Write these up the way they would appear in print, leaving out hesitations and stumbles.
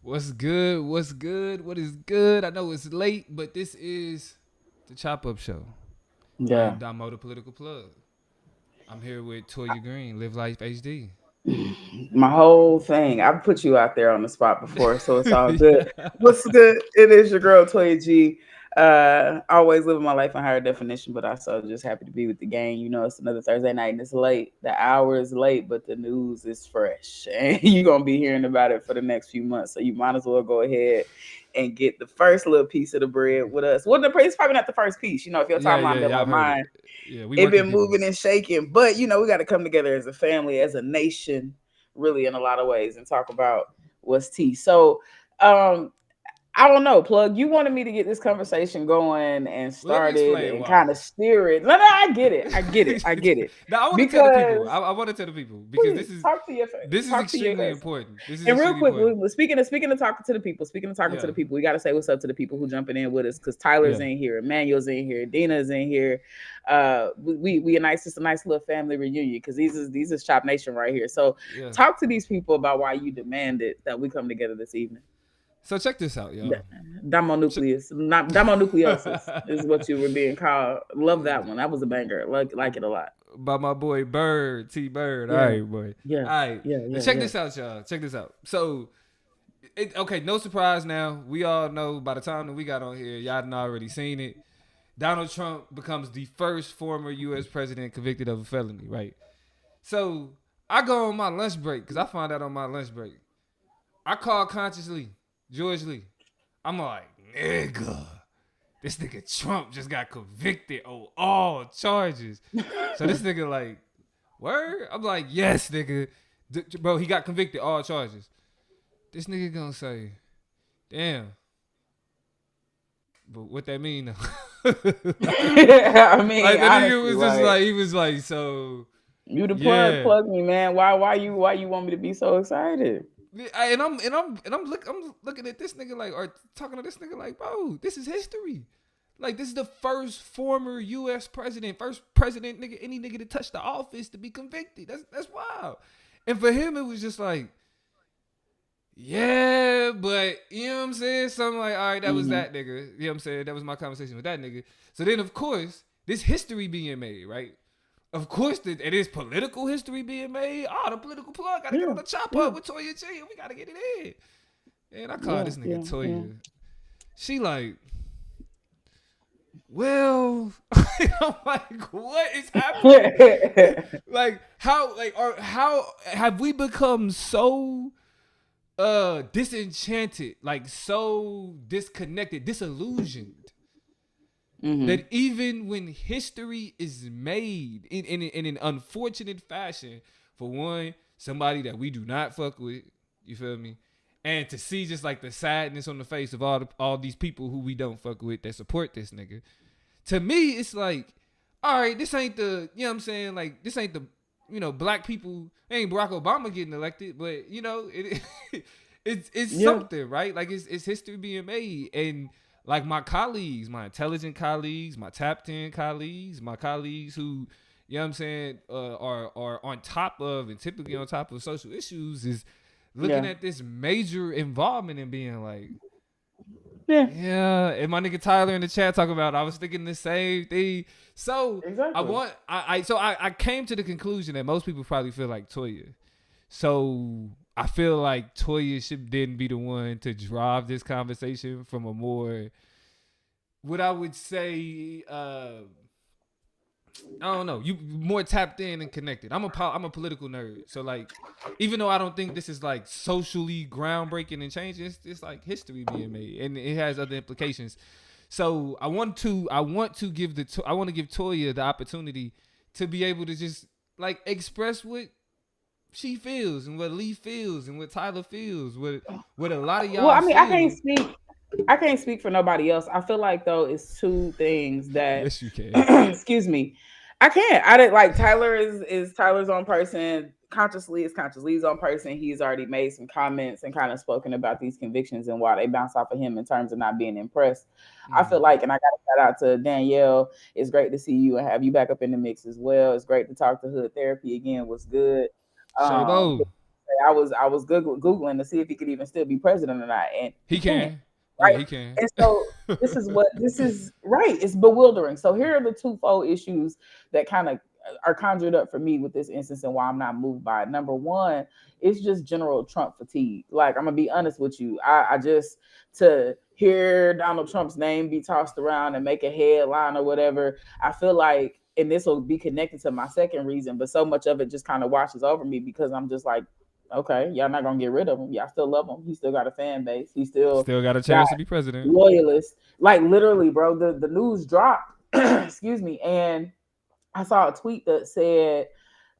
What's good? What's good? What is good? I know it's late, but this is the Chop Up Show. I Yeah. am Damo, the political plug. I'm here with Toya Green, Live Life HD. My whole thing. I've put you out there on the spot before, so it's all good. What's good? It is your girl Toya G. Always living my life in higher definition, but also just happy to be with the gang. You know, it's another Thursday night and it's late. The hour is late, but the news is fresh, and you're gonna be hearing about it for the next few months. So you might as well go ahead and get the first little piece of the bread with us. Well, it's probably not the first piece. You know, if your timeline been Y'all like heard it. mine, Yeah, we it working been people. moving and shaking. But you know, we got to come together as a family, as a nation, really in a lot of ways, and talk about what's tea. So, um, I don't know, plug. You wanted me to get this conversation going and Well, let me started explain and why. kind of steer it. No, I get it. I get it. I get it. Now, I want to tell the people. Because I want to tell the people because please talk to your face. this is Talk to your extremely face. important. This is And real extremely quick, important. speaking of talking to the people, Yeah, we got to say what's up to the people who jumping in with us because Tyler's yeah. in here, Emmanuel's in here, Dina's in here. We just a nice little family reunion because these is Chop Nation right here. So Yeah. talk to these people about why you demanded that we come together this evening. So check this out, y'all. Damonucleus, not damonucleosis is what you were being called. Love that one. That was a banger. Like it a lot. By my boy Bird, T Bird. All Yeah, right, boy. yeah, All right. yeah, yeah, Check yeah. this out, y'all. Check this out. So, okay, no surprise now. We all know by the time that we got on here, y'all done already seen it. Donald Trump becomes the first former U.S. president convicted of a felony, right? So, I go on my lunch break because I found out on my lunch break. I call consciously George Lee. I'm like, nigga, this nigga Trump just got convicted on all charges. So this nigga like, word? I'm like, yes, nigga. Bro, he got convicted all charges. This nigga gonna say, damn. But what that mean though? I mean, Like the honestly, nigga was just like, he was like, so you the yeah. plug me, man. Why you want me to be so excited? I'm looking at this nigga like, or talking to this nigga like, bro, this is history. Like, this is the first former U.S. president, first president, nigga, any nigga to touch the office to be convicted. That's wild. And for him, it was just like, yeah, but you know what I'm saying? Something like, all right, that was that nigga. You know what I'm saying? That was my conversation with that nigga. So then, of course, this history being made, right? Of course, it is political history being made. Oh, the political plug gotta get on the chop up with Toya G. We gotta get it in. And I call this nigga Toya. Yeah. She like, well, I'm like, what is happening? Like, how have we become so disenchanted, like so disconnected, disillusioned? That even when history is made in an unfortunate fashion, for one, somebody that we do not fuck with, you feel me? And to see just like the sadness on the face of all these people who we don't fuck with that support this nigga. To me, it's like, all right, this ain't the, you know what I'm saying? Like, this ain't the, you know, black people, ain't Barack Obama getting elected, but, you know, it's something, right? Like, it's history being made. And like my colleagues, my intelligent colleagues, my tapped in colleagues, my colleagues who, you know what I'm saying, are on top of and typically on top of social issues is looking at this major involvement and being like, yeah. And my nigga Tyler in the chat talking about, I was thinking the same thing. So exactly. I came to the conclusion that most people probably feel like Toya. So I feel like Toya should then be the one to drive this conversation from a more, what I would say, I don't know, you more tapped in and connected. I'm a political nerd, so like, even though I don't think this is like socially groundbreaking and changing, it's like history being made, and it has other implications. So I want to give Toya the opportunity to be able to just like express what she feels and what Lee feels and what Tyler feels, what a lot of y'all. Well, I mean, feel. I can't speak for nobody else. I feel like though it's two things that yes, you can. excuse me. I can't. I didn't like Tyler is Tyler's own person. Consciously is Consciously's own person. He's already made some comments and kind of spoken about these convictions and why they bounce off of him in terms of not being impressed. I feel like, and I got to shout out to Danielle. It's great to see you and have you back up in the mix as well. It's great to talk to Hood Therapy again. Was good. Shabo. I was googling to see if he could even still be president or not, and He he can't. can. Yeah, Right. he can. And so this is right. It's bewildering. So here are the twofold issues that kind of are conjured up for me with this instance and why I'm not moved by it. Number one, it's just general Trump fatigue. Like, I'm gonna be honest with you. I just to hear Donald Trump's name be tossed around and make a headline or whatever, I feel like, and this will be connected to my second reason, but so much of it just kind of washes over me because I'm just like, okay, y'all not gonna get rid of him. Y'all still love him. He still got a fan base. He still got a chance to be president. Loyalists. Like, literally, bro, the news dropped. Excuse me. And I saw a tweet that said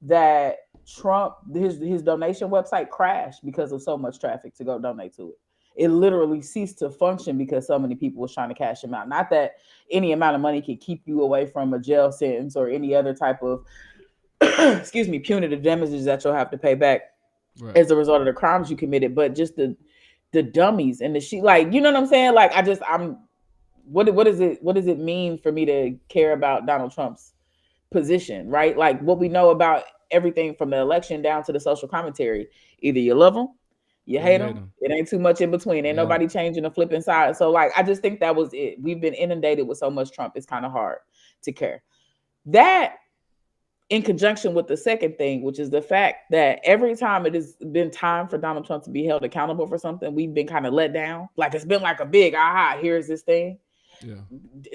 that Trump, his donation website crashed because of so much traffic to go donate to it. It literally ceased to function because so many people was trying to cash him out. Not that any amount of money can keep you away from a jail sentence or any other type of excuse me, punitive damages that you'll have to pay back as a result of the crimes you committed, but just the dummies and the shit, like, you know what I'm saying? Like, what does it mean for me to care about Donald Trump's position, right? Like, what we know about everything from the election down to the social commentary, either you love him, you hate him. It ain't too much in between. Ain't nobody changing the flipping side. So, like, I just think that was it. We've been inundated with so much Trump. It's kind of hard to care. That, in conjunction with the second thing, which is the fact that every time it has been time for Donald Trump to be held accountable for something, we've been kind of let down. Like, it's been like a big aha, here's this thing. Yeah.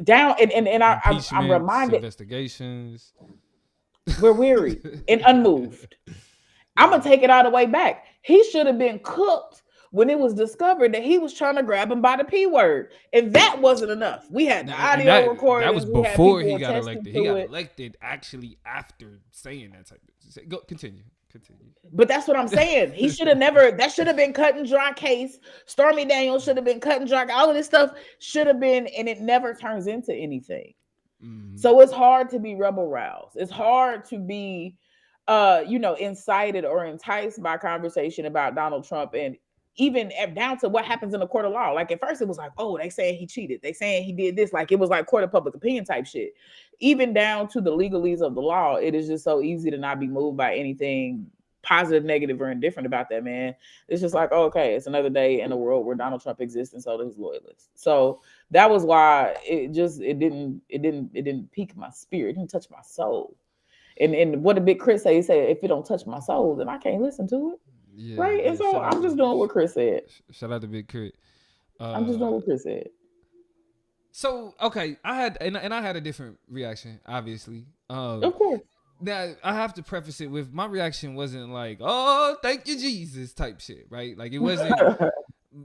Down and I'm reminded, investigations. We're weary and unmoved. I'm gonna take it all the way back. He should have been cooked when it was discovered that he was trying to grab him by the P word, and that wasn't enough. We had the audio recording. That was before he got elected. He got elected actually after saying that type of thing. Go continue. But that's what I'm saying. He should have never. That should have been cut and dry case. Stormy Daniels should have been cut and dry. All of this stuff should have been, and it never turns into anything. Mm-hmm. So it's hard to be rebel roused. It's hard to be, incited or enticed by conversation about Donald Trump, and even down to what happens in the court of law. Like, at first it was like, oh, they saying he cheated. They saying he did this. Like, it was like court of public opinion type shit. Even down to the legalese of the law, it is just so easy to not be moved by anything positive, negative, or indifferent about that, man. It's just like, oh, okay, it's another day in a world where Donald Trump exists and so do his loyalists. So that was why it didn't pique my spirit. It didn't touch my soul. And what did Big Chris say? He said, if it don't touch my soul, then I can't listen to it. Yeah, right. And so I'm just doing what Chris said. Shout out to Big Chris. I'm just doing what Chris said. So, okay, I had a different reaction, obviously. Of course. Now, I have to preface it with, my reaction wasn't like, oh, thank you, Jesus type shit, right? Like, it wasn't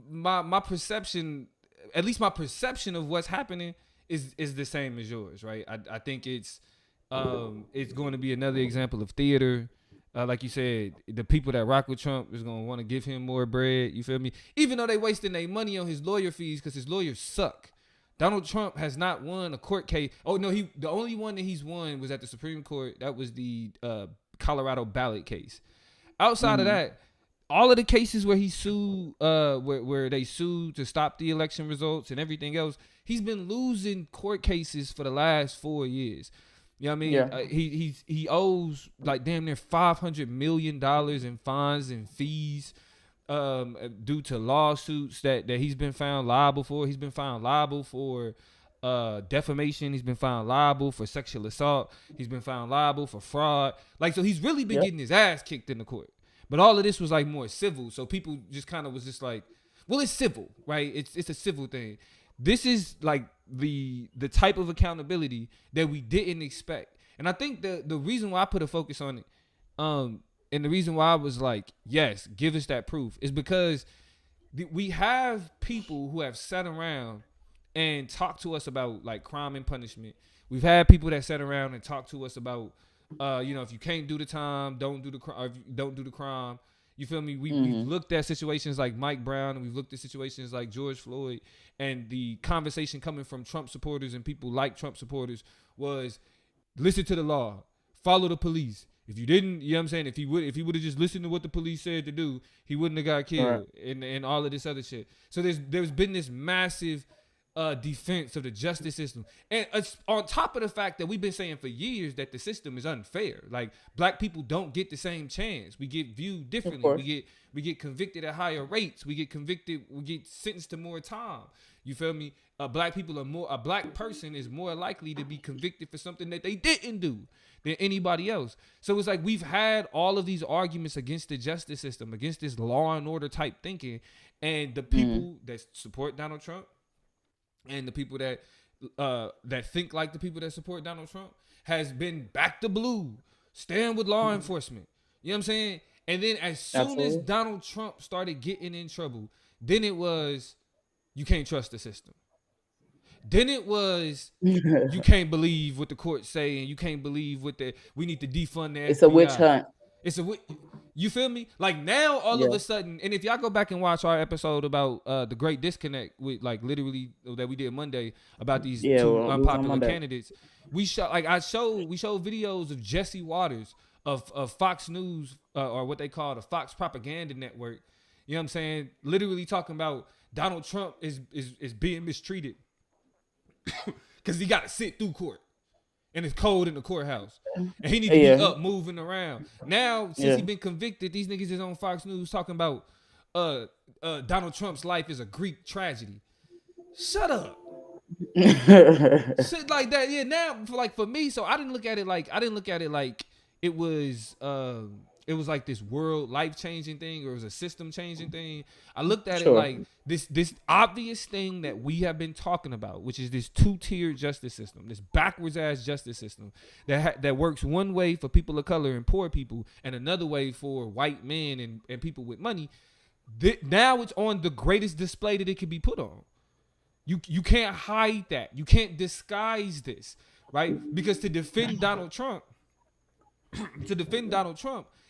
my perception, at least my perception of what's happening is the same as yours, right? I think it's going to be another example of theater. Like you said, the people that rock with Trump is going to want to give him more bread. You feel me? Even though they wasting their money on his lawyer fees because his lawyers suck. Donald Trump has not won a court case. Oh, no, the only one that he's won was at the Supreme Court. That was the Colorado ballot case. Outside of that, all of the cases where he sued, where they sued to stop the election results and everything else, he's been losing court cases for the last 4 years. You know what I mean? Yeah. He owes like damn near $500 million in fines and fees due to lawsuits that he's been found liable for. He's been found liable for defamation. He's been found liable for sexual assault. He's been found liable for fraud. Like, so he's really been getting his ass kicked in the court. But all of this was like more civil. So people just kind of was just like, well, it's civil, right? It's a civil thing. This is like the type of accountability that we didn't expect. And I think the reason why I put a focus on it, and the reason why I was like, yes, give us that proof, is because we have people who have sat around and talked to us about like crime and punishment. We've had people that sat around and talked to us about, if you can't do the time, don't do the crime. You feel me? We've looked at situations like Mike Brown, and we've looked at situations like George Floyd, and the conversation coming from Trump supporters and people like Trump supporters was, listen to the law, follow the police. If you didn't, you know what I'm saying? If he would have just listened to what the police said to do, he wouldn't have got killed and all of this other shit. So there's been this massive defense of the justice system. And on top of the fact that we've been saying for years that the system is unfair. Like, black people don't get the same chance. We get viewed differently. We get convicted at higher rates. We get sentenced to more time. You feel me? A black person is more likely to be convicted for something that they didn't do than anybody else. So it's like we've had all of these arguments against the justice system, against this law and order type thinking, and the people that support Donald Trump and the people that think like the people that support Donald Trump has been back to blue, stand with law enforcement. You know what I'm saying? And then as soon as Donald Trump started getting in trouble, then it was, you can't trust the system. Then it was, you can't believe what the courts say, and you can't believe we need to defund the FBI. It's a witch hunt. You feel me? Like, now all of a sudden, and if y'all go back and watch our episode about the Great Disconnect with, like, literally that we did Monday about these two unpopular candidates, we showed videos of Jesse Waters of Fox News or what they call the Fox Propaganda Network. You know what I'm saying? Literally talking about Donald Trump is being mistreated because he got to sit through court. And it's cold in the courthouse. And he needs to be up moving around. Now, since he's been convicted, these niggas is on Fox News talking about Donald Trump's life is a Greek tragedy. Shut up. Shit like that. Yeah, now for me, so I didn't look at it like it was like this world life-changing thing, or it was a system-changing thing. I looked at it like this obvious thing that we have been talking about, which is this two-tiered justice system, this backwards-ass justice system that works one way for people of color and poor people and another way for white men and people with money. Now it's on the greatest display that it can be put on. You can't hide that. You can't disguise this, right? Because to defend Donald Trump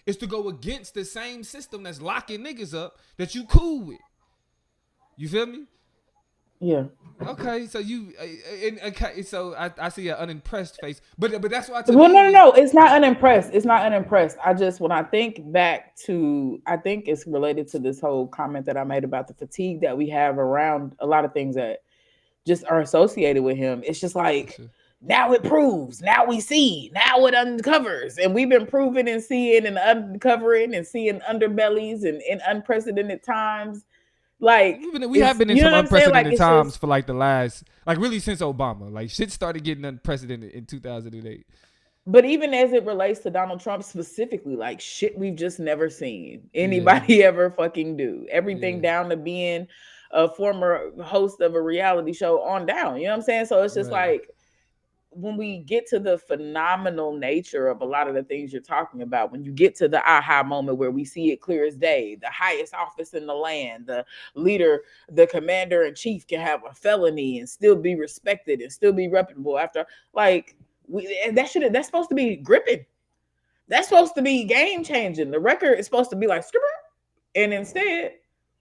is to go against the same system that's locking niggas up that you cool with. You feel me? Yeah. Okay, so so I see an unimpressed face, but that's why. No, it's not unimpressed. It's not unimpressed. When I think back to, I think it's related to this whole comment that I made about the fatigue that we have around a lot of things that just are associated with him. It's just like, now it proves, now we see, now it uncovers. And we've been proving and seeing and uncovering and seeing underbellies and in unprecedented times. Like, we have been in some unprecedented times for like the last, like really since Obama. Like, shit started getting unprecedented in 2008. But even as it relates to Donald Trump specifically, like shit we've just never seen anybody ever fucking do. Everything down to being a former host of a reality show on down. You know what I'm saying? So it's just like, when we get to the phenomenal nature of a lot of the things you're talking about, when you get to the aha moment where we see it clear as day, the highest office in the land, the leader, the commander in chief can have a felony and still be respected and still be reputable after, like, that's supposed to be gripping. That's supposed to be game changing. The record is supposed to be like, skipper. And instead,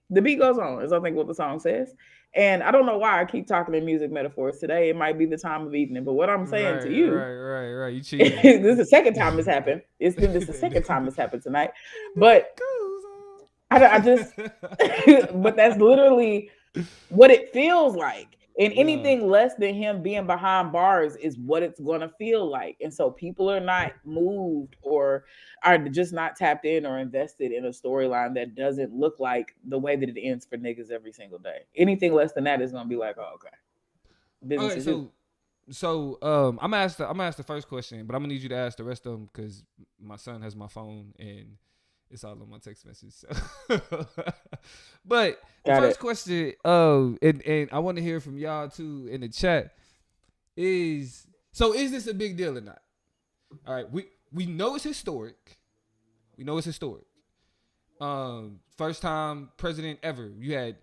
the beat goes on, is I think what the song says. And I don't know why I keep talking in music metaphors today. It might be the time of evening, but what I'm saying to you, right. You cheating. This is the second time it's happened. This is the second time it's happened tonight. But I just, but that's literally what it feels like. And anything less than him being behind bars is what it's going to feel like. And so people are not moved or are just not tapped in or invested in a storyline that doesn't look like the way that it ends for niggas every single day. Anything less than that is going to be like, oh, okay. Business as usual. So I'm gonna ask the first question, but I'm gonna need you to ask the rest of them because my son has my phone and it's all on my text message. So. But the first question, and I want to hear from y'all too in the chat, is this a big deal or not? All right, we know it's historic. First time president ever. You had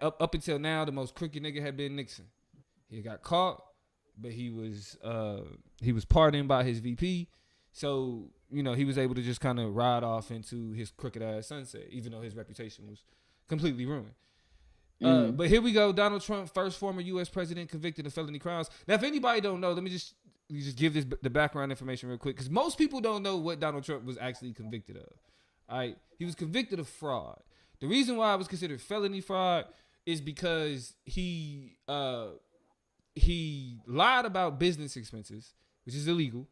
up until now the most crooked nigga had been Nixon. He got caught, but he was pardoned by his VP. So, you know, he was able to just kind of ride off into his crooked ass sunset, even though his reputation was completely ruined. But here we go. Donald Trump, first former U.S. president convicted of felony crimes. Now, if anybody don't know, let me just just give the background information real quick, because most people don't know what Donald Trump was actually convicted of. All right, he was convicted of fraud. The reason why it was considered felony fraud is because he lied about business expenses, which is illegal,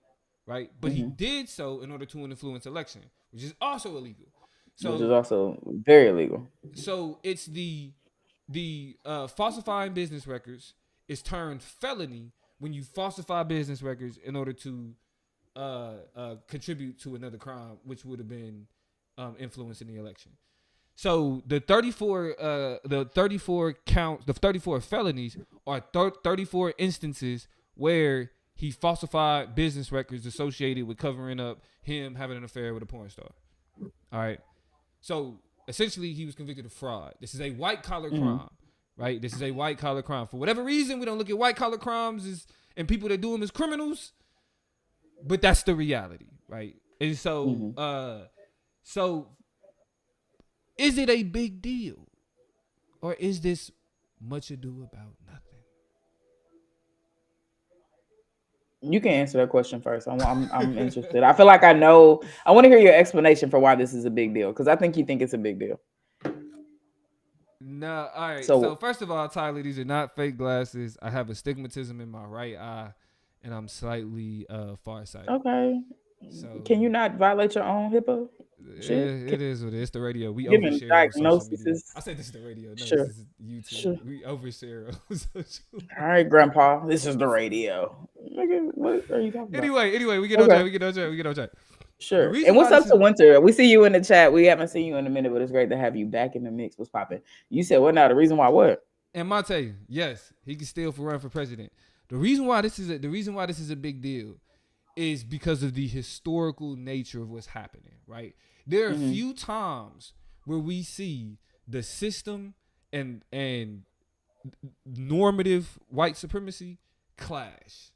right? But he did so in order to influence election, which is also illegal. So, which is also very illegal. So it's the falsifying business records is turned felony when you falsify business records in order to contribute to another crime, which would have been influencing the election. So the 34 counts, the 34 felonies are 34 instances where he falsified business records associated with covering up him having an affair with a porn star. All right. So essentially, he was convicted of fraud. This is a white collar crime, right? This is a white collar crime. For whatever reason, we don't look at white collar crimes and people that do them as criminals, but that's the reality, right? And so, so is it a big deal, or is this much ado about nothing? You can answer that question first. I'm interested. I feel like I know. I want to hear your explanation for why this is a big deal, because I think you think it's a big deal. No, all right. So first of all, Tyler, these are not fake glasses. I have astigmatism in my right eye, and I'm slightly farsighted. Okay. So can you not violate your own HIPAA? It is what it is. It's the radio. We overshare diagnoses. I said this is the radio. No, sure. This is YouTube. Sure. We overshare. All right, Grandpa. This is the radio. What are you talking about? Anyway, we get on track. Sure. And what's up to Winter? We see you in the chat. We haven't seen you in a minute, but it's great to have you back in the mix. What's popping? You said what now? The reason why what? And Monte, yes, he can still run for president. The reason why this is a big deal is because of the historical nature of what's happening, right? There are a few times where we see the system and normative white supremacy clash,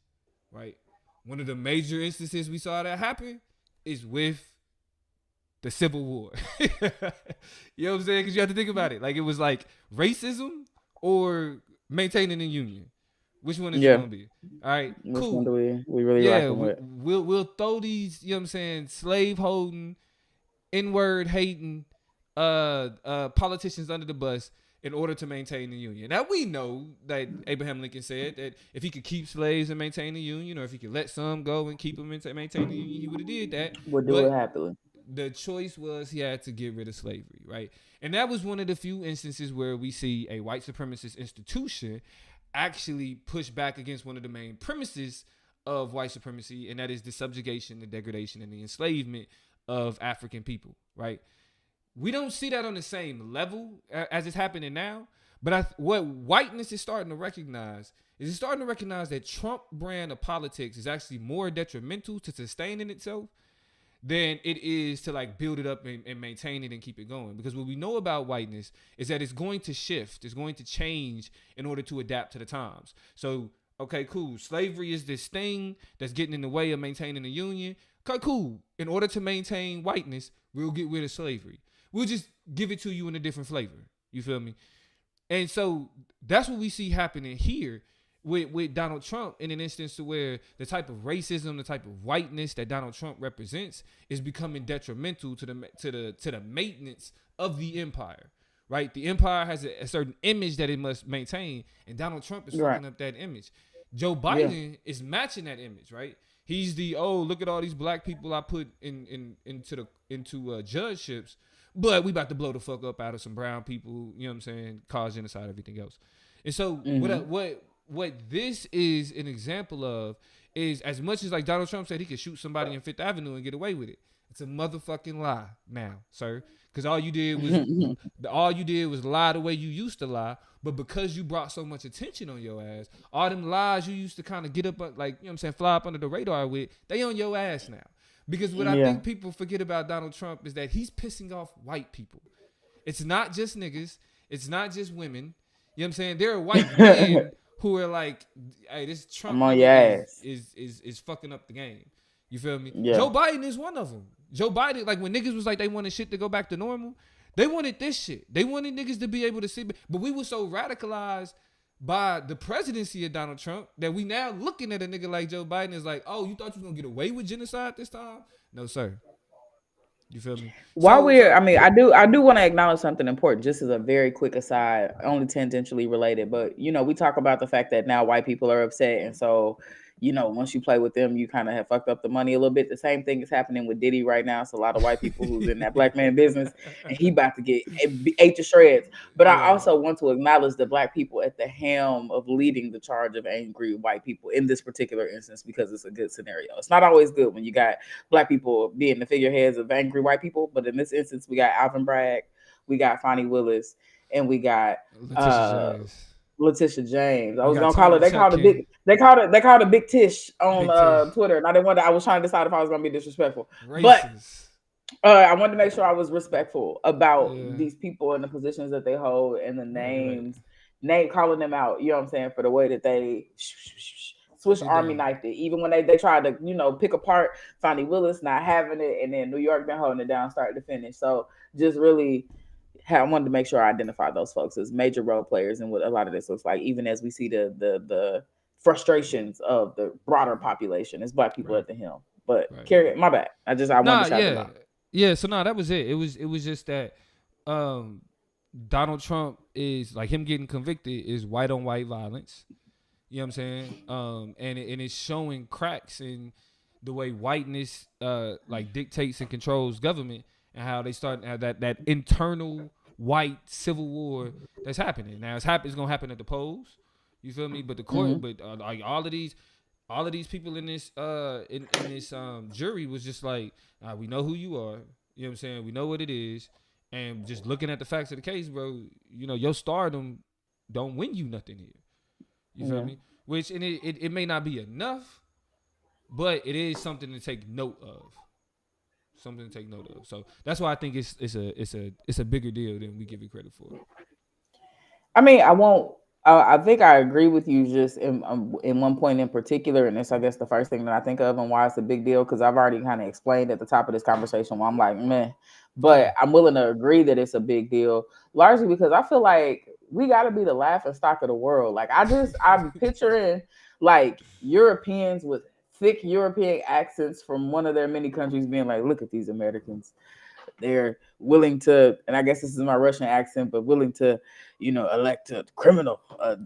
right? One of the major instances we saw that happen is with the Civil War. You know what I'm saying? Because you have to think about it. Like, it was like racism or maintaining the union. Which one is it gonna be? All right, which cool. One do we really like with? We'll throw these, you know what I'm saying, slave holding, N-word hating politicians under the bus in order to maintain the union. Now we know that Abraham Lincoln said that if he could keep slaves and maintain the union, or if he could let some go and keep them and maintain the union, he would have did that. Would do it happily. The choice was he had to get rid of slavery, right? And that was one of the few instances where we see a white supremacist institution actually push back against one of the main premises of white supremacy, and that is the subjugation, the degradation, and the enslavement of African people, right? We don't see that on the same level as it's happening now, but what whiteness is starting to recognize is it's starting to recognize that Trump brand of politics is actually more detrimental to sustaining itself than it is to like build it up and maintain it and keep it going. Because what we know about whiteness is that it's going to shift, it's going to change in order to adapt to the times. So, okay, cool. Slavery is this thing that's getting in the way of maintaining the union. Okay, cool. In order to maintain whiteness, we'll get rid of slavery. We'll just give it to you in a different flavor. You feel me? And so that's what we see happening here with Donald Trump, in an instance to where the type of racism, the type of whiteness that Donald Trump represents is becoming detrimental to the maintenance of the empire, right? The empire has a certain image that it must maintain, and Donald Trump is fucking up that image. Joe Biden is matching that image, right? He's the, look at all these black people I put into judgeships, but we about to blow the fuck up out of some brown people, you know what I'm saying, cause genocide, everything else. And so what this is an example of is, as much as like Donald Trump said he could shoot somebody in Fifth Avenue and get away with it, it's a motherfucking lie now, sir. Because all you did was lie the way you used to lie, but because you brought so much attention on your ass, all them lies you used to kind of get up, like, you know what I'm saying, fly up under the radar with, they on your ass now. Because what I think people forget about Donald Trump is that he's pissing off white people. It's not just niggas. It's not just women. You know what I'm saying? There are white men who are like, hey, this Trump is fucking up the game. You feel me? Yeah. Joe Biden is one of them. Joe Biden, like when niggas was like they wanted shit to go back to normal, they wanted this shit. They wanted niggas to be able to see, but we were so radicalized by the presidency of Donald Trump that we now looking at a nigga like Joe Biden is like, oh, you thought you was gonna get away with genocide this time? No, sir. You feel me? While So, we're, so I mean, I do want to acknowledge something important, just as a very quick aside, only tangentially related. But we talk about the fact that now white people are upset, and so once you play with them, you kind of have fucked up the money a little bit. The same thing is happening with Diddy right now. It's a lot of white people who's in that black man business, and he about to get ate to shreds. But I yeah, also want to acknowledge the black people at the helm of leading the charge of angry white people in this particular instance, because it's a good scenario. It's not always good when you got black people being the figureheads of angry white people, but in this instance, we got Alvin Bragg, we got Fonnie Willis, and we got Letitia uh James. Letitia James. I We was got gonna call Tony it. They called it Chupkin, big. They called it Big Tish on Big Tish, Twitter, and I didn't want to. I was trying to decide if I was gonna be disrespectful, but racist. I wanted to make sure I was respectful about Yeah, these people and the positions that they hold and the right. name calling them out. You know what I'm saying, for the way that they Took Swiss it Army down. knifed it. Even when they tried to pick apart Fonnie Willis not having it, and then New York been holding it down start to finish. So just really. I wanted to make sure I identify those folks as major role players and what a lot of this looks like, even as we see the frustrations of the broader population. It's black people Right, at the helm. But right. carry my bad. I wanted Nah, to shout them yeah, out. yeah. So nah, that was it. It was just that um, Donald Trump is like him getting convicted is white on white violence. You know what I'm saying? And it's showing cracks in the way whiteness like dictates and controls government, and how they start that internal white civil war that's happening. Now it's gonna happen at the polls. You feel me? But the court, Mm-hmm. but like all of these people in this in this jury was just like, we know who you are. You know what I'm saying? We know what it is. And just looking at the facts of the case, bro, your stardom don't win you nothing here. You feel Yeah. me? Which and it may not be enough, but it is something to take note of. Something to take note of. So that's why I think it's a bigger deal than we give it credit for. I mean, I won't. I think I agree with you just in one point in particular, and it's I guess the first thing that I think of and why it's a big deal, because I've already kind of explained at the top of this conversation why I'm like meh, Yeah. but I'm willing to agree that it's a big deal, largely because I feel like we got to be the laughing stock of the world. Like I'm picturing like Europeans with thick European accents from one of their many countries being like, look at these Americans, they're willing to, and I guess this is my Russian accent, but willing to, elect a criminal, a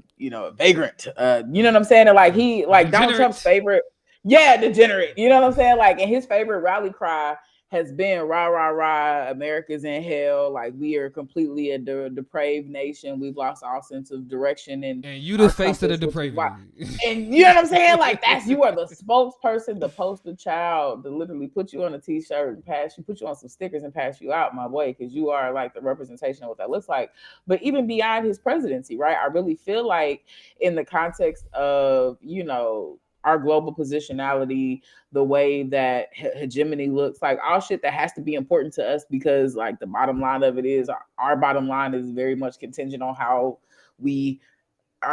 vagrant, you know what I'm saying? And like A like Donald Trump's degenerate. favorite, yeah, degenerate, you know what I'm saying? Like, and his favorite rally cry has been rah rah rah, America's in hell, like we are completely a depraved nation, we've lost all sense of direction and And you the our face of the compass, which is why. depravity. And you know what I'm saying? Like you are the spokesperson, the poster child, to literally put you on a t-shirt and put you on some stickers and pass you out, my boy, because you are like the representation of what that looks like. But even beyond his presidency, right? I really feel like in the context of, our global positionality, the way that hegemony looks like, all shit that has to be important to us, because like the bottom line of it is our bottom line is very much contingent on how we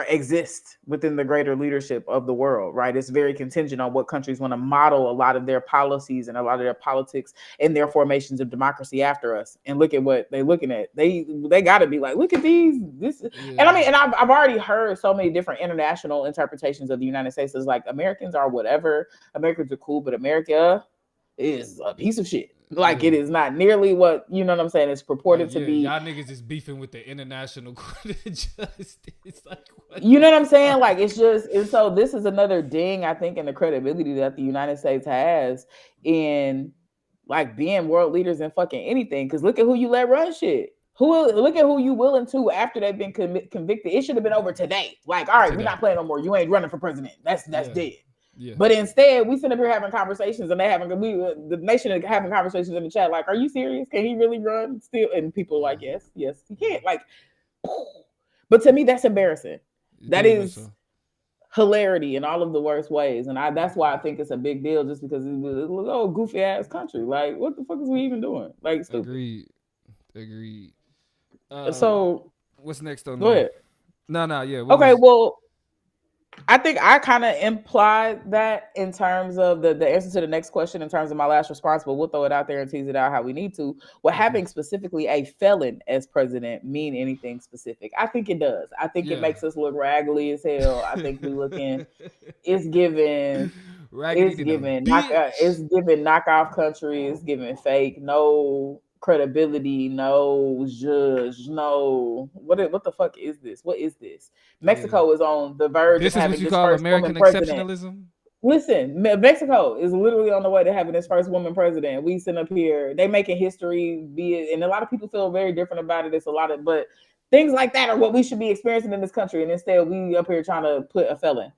exist within the greater leadership of the world, right? It's very contingent on what countries want to model a lot of their policies and a lot of their politics and their formations of democracy after us. And look at what they're looking at. They got to be like, look at these. And I Yeah. mean, and I've already heard so many different international interpretations of the United States. It's like Americans are whatever. Americans are cool, but America is a piece of shit. Like Yeah. it is not nearly what you know what I'm saying. It's Like, purported to yeah, be. y'all niggas is beefing with the International Court of Justice. Like, what You the know what I'm saying? fuck? Like it's just, and so this is another ding, I think, in the credibility that the United States has in like being world leaders in fucking anything. Because look at who you let run shit. Look at who you willing to after they've been convicted. It should have been over today. Like, all right, we're Today. not playing no more. You ain't running for president. That's Yeah. dead. Yeah. But instead, we sit up here having conversations, and the nation is having conversations in the chat. Like, are you serious? Can he really run still? And people are like, yes, he can. Like, but to me, that's embarrassing. That Very much is so. hilarity in all of the worst ways, and that's why I think it's a big deal. Just because it's a little goofy ass country. Like, what the fuck is we even doing? Like, stupid. Agreed. Agreed. So What's next on go there? ahead. No, yeah. What Okay, was well, I think I kind of implied that in terms of the answer to the next question in terms of my last response, but we'll throw it out there and tease it out how we need to. Will Okay. having specifically a felon as president mean anything specific? I think it does. I think it Yeah. makes us look raggedy as hell. I think we looking, it's giving Raggedy than a it's bitch. giving knockoff country, it's giving fake, no credibility, no judge, no what the fuck is this? What is this? Yeah. Mexico is on the verge of This is what having you this call first woman American president. exceptionalism? Listen, Mexico is literally on the way to having this first woman president. We sit up here, they making history, be it, and a lot of people feel very different about it. It's a lot of, but things like that are what we should be experiencing in this country, and instead we up here trying to put a felon.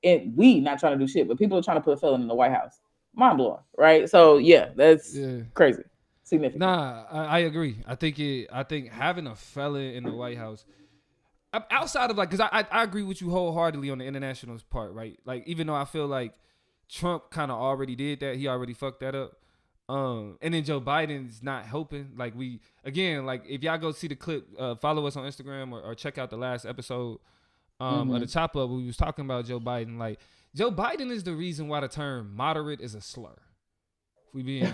And we not trying to do shit, but people are trying to put a felon in the White House. Mind blowing, right? So yeah, that's Yeah. crazy, significant. Nah, I agree. I think having a felon in the White House, outside of like, because I agree with you wholeheartedly on the international part, right? Like, even though I feel like Trump kind of already did that, he already fucked that up. And then Joe Biden's not helping. Like, we again, like, if y'all go see the clip, follow us on Instagram or check out the last episode of the chop up, we was talking about Joe Biden. Like, Joe Biden is the reason why the term moderate is a slur. If we being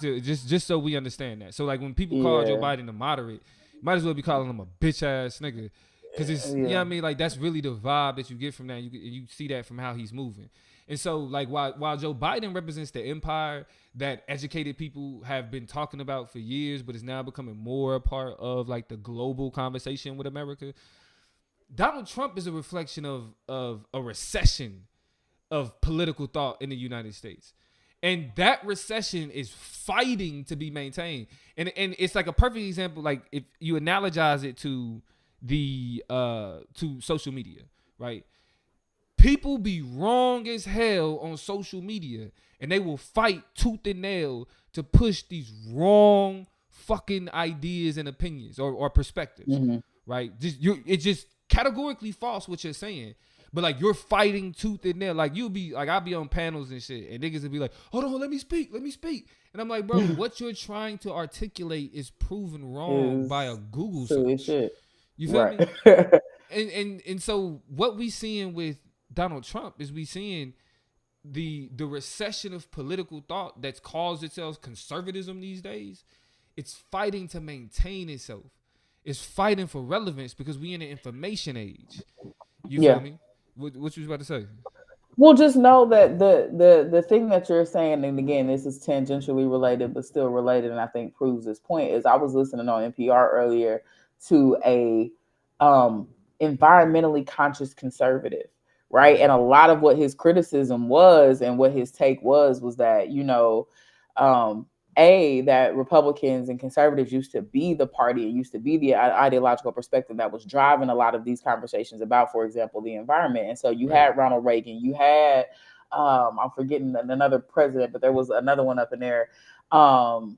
just so we understand that. So like when people call Joe Yeah, Biden a moderate, you might as well be calling him a bitch ass nigga. Cause it's, you know what yeah, I mean? Like, that's really the vibe that you get from that. You see that from how he's moving. And so like while Joe Biden represents the empire that educated people have been talking about for years, but is now becoming more a part of like the global conversation with America, Donald Trump is a reflection of a recession of political thought in the United States. And that recession is fighting to be maintained. And it's like a perfect example, like if you analogize it to the to social media, right? People be wrong as hell on social media and they will fight tooth and nail to push these wrong fucking ideas and opinions or perspectives, mm-hmm. right? It's just categorically false what you're saying. But like you're fighting tooth and nail. Like you'll be like, I'll be on panels and shit, and niggas will be like, hold on, let me speak. And I'm like, bro, what you're trying to articulate is proven wrong by a Is Google silly search. shit, You feel right? me? And so what we seeing with Donald Trump is we seeing the recession of political thought that's caused itself conservatism these days. It's fighting to maintain itself. It's fighting for relevance because we in an information age. You feel Yeah. me? What you was about to say? Well, just know that the thing that you're saying, and again, this is tangentially related, but still related, and I think proves this point. Is I was listening on NPR earlier to a um, environmentally conscious conservative, right? And a lot of what his criticism was, and what his take was that um, that Republicans and conservatives used to be the party, it used to be the ideological perspective that was driving a lot of these conversations about, for example, the environment. And so you Right. had Ronald Reagan, you had I'm forgetting another president, but there was another one up in there. Um,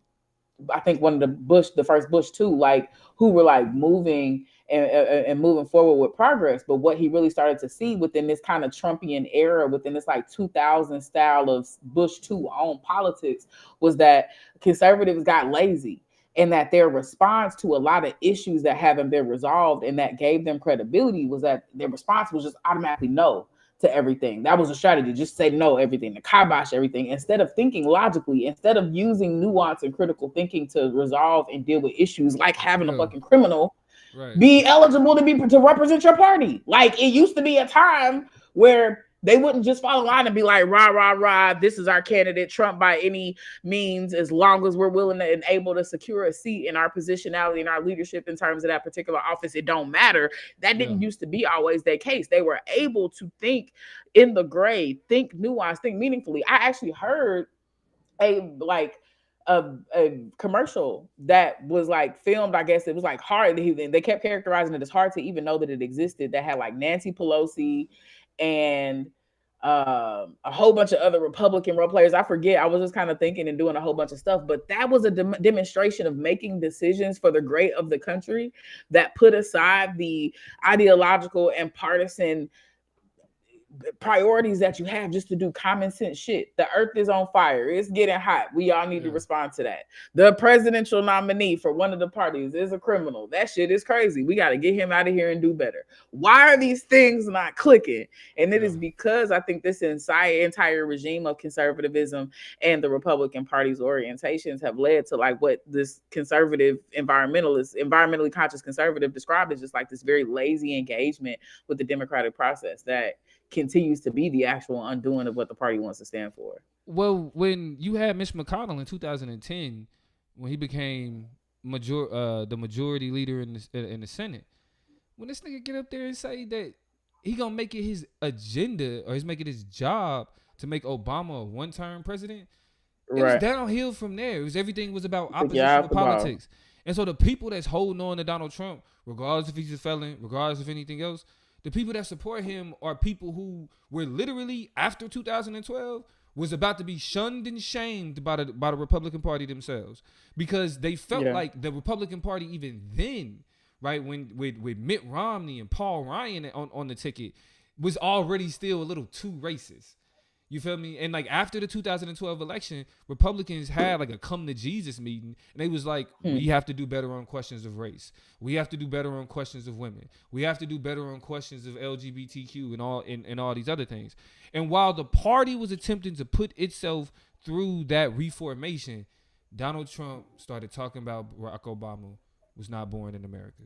I think one of the first Bush too, like who were like moving and moving forward with progress. But what he really started to see within this kind of Trumpian era, within this like 2000 style of Bush 2 on politics, was that conservatives got lazy and that their response to a lot of issues that haven't been resolved and that gave them credibility was that their response was just automatically no to everything. That was a strategy, just say no everything, to kibosh everything, instead of thinking logically, instead of using nuance and critical thinking to resolve and deal with issues like having a Yeah. fucking criminal Right. be eligible to represent your party. Like it used to be a time where they wouldn't just follow line and be like, rah, rah, rah, this is our candidate, Trump by any means, as long as we're willing to and able to secure a seat in our positionality and our leadership in terms of that particular office. It don't matter. That Yeah. didn't used to be always their case. They were able to think in the gray, think nuance, think meaningfully. I actually heard a like a commercial that was like filmed. I guess it was like hard. They kept characterizing it as hard to even know that it existed. That had like Nancy Pelosi and a whole bunch of other Republican role players. I forget. I was just kind of thinking and doing a whole bunch of stuff, but that was a demonstration of making decisions for the great of the country that put aside the ideological and partisan priorities that you have just to do common sense shit. The earth is on fire. It's getting hot. We all need to Yeah. respond to that. The presidential nominee for one of the parties is a criminal. That shit is crazy. We got to get him out of here and do better. Why are these things not clicking? And it Yeah. is because I think this entire regime of conservatism and the Republican Party's orientations have led to like what this conservative environmentally conscious conservative described as just like this very lazy engagement with the democratic process that continues to be the actual undoing of what the party wants to stand for. Well, when you had Mitch McConnell in 2010, when he became the majority leader in the Senate, when this nigga get up there and say that he gonna make it his agenda or he's making his job to make Obama a one-term president, it was Right. downhill from there. It was everything was about Took you out oppositional the ball. politics. And so the people that's holding on to Donald Trump, regardless if he's a felon, regardless of anything else, the people that support him are people who were literally after 2012 was about to be shunned and shamed by the Republican Party themselves because they felt like the Republican Party even then, right, when with Mitt Romney and Paul Ryan on the ticket, was already still a little too racist. You feel me? And like after the 2012 election, Republicans had like a come to Jesus meeting, and they was like, we have to do better on questions of race. We have to do better on questions of women. We have to do better on questions of LGBTQ and all these other things. And while the party was attempting to put itself through that reformation, Donald Trump started talking about Barack Obama was not born in America.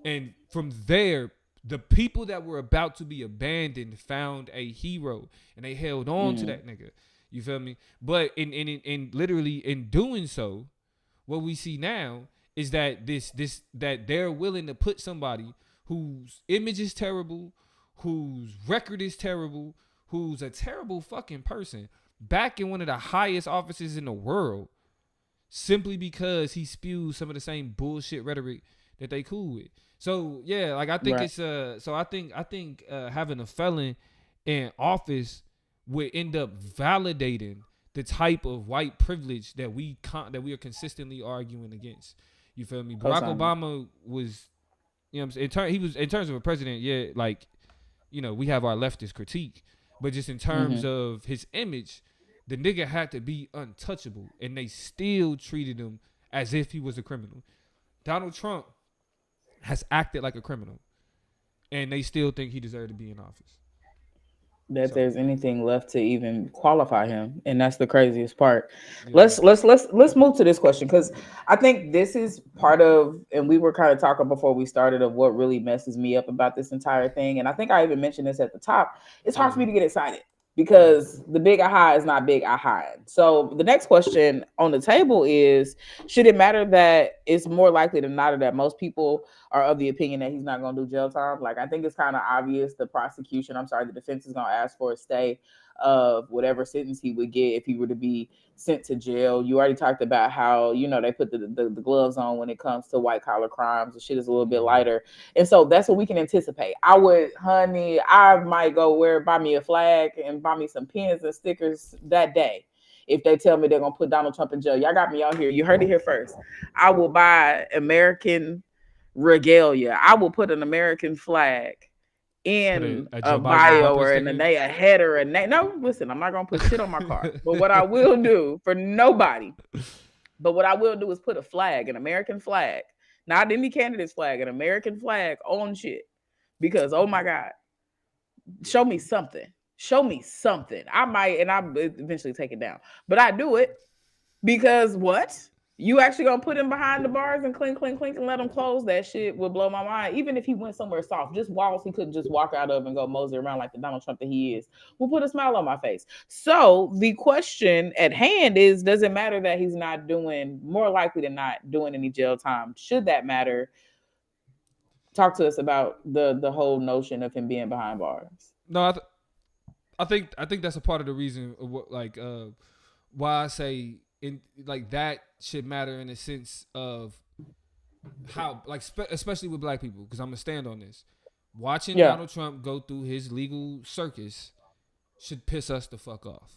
And from there, the people that were about to be abandoned found a hero and they held on to that nigga. You feel me? But in literally in doing so, what we see now is that that they're willing to put somebody whose image is terrible, whose record is terrible, who's a terrible fucking person back in one of the highest offices in the world simply because he spews some of the same bullshit rhetoric that they cool with. So yeah, like I think it's so I think having a felon in office would end up validating the type of white privilege that we are consistently arguing against. You feel me? Barack Obama was, you know what I'm saying, he was in terms of a president, yeah, like, you know, we have our leftist critique, but just in terms of his image, the nigga had to be untouchable, and they still treated him as if he was a criminal. Donald Trump has acted like a criminal, and they still think he deserved to be in office. That there's anything left to even qualify him, and that's the craziest part. Yeah. Let's move to this question, because I think this is part of, and we were kind of talking before we started, of what really messes me up about this entire thing. And I think I even mentioned this at the top. It's hard for me to get excited because the big aha is not big aha. So the next question on the table is, should it matter that it's more likely than not that most people are of the opinion that he's not going to do jail time? Like, I think it's kind of obvious the defense is going to ask for a stay of whatever sentence he would get if he were to be sent to jail. You already talked about how, you know, they put the gloves on when it comes to white collar crimes. The shit is a little bit lighter. And so that's what we can anticipate. I might go buy me a flag and buy me some pins and stickers that day if they tell me they're going to put Donald Trump in jail. Y'all got me out here. You heard it here first. I will buy American regalia. I will put an American flag in a bio or in a header and no, listen, I'm not gonna put shit on my car. But what I will do for nobody, but what I will do is put a flag, an American flag, not any candidate's flag, an American flag on shit. Because oh my God, show me something. Show me something. I might, and I eventually take it down, but I do it because what? You actually gonna put him behind the bars and clink, clink, clink, and let him close? That shit would blow my mind. Even if he went somewhere soft, just walls he couldn't just walk out of and go mosey around like the Donald Trump that he is, will put a smile on my face. So the question at hand is, does it matter that he's not doing, more likely than not, doing any jail time? Should that matter? Talk to us about the whole notion of him being behind bars. No, I think that's a part of the reason of what, like, why I say like that should matter in the sense of how, like, especially with black people, because I'm gonna stand on this. Watching Donald Trump go through his legal circus should piss us the fuck off,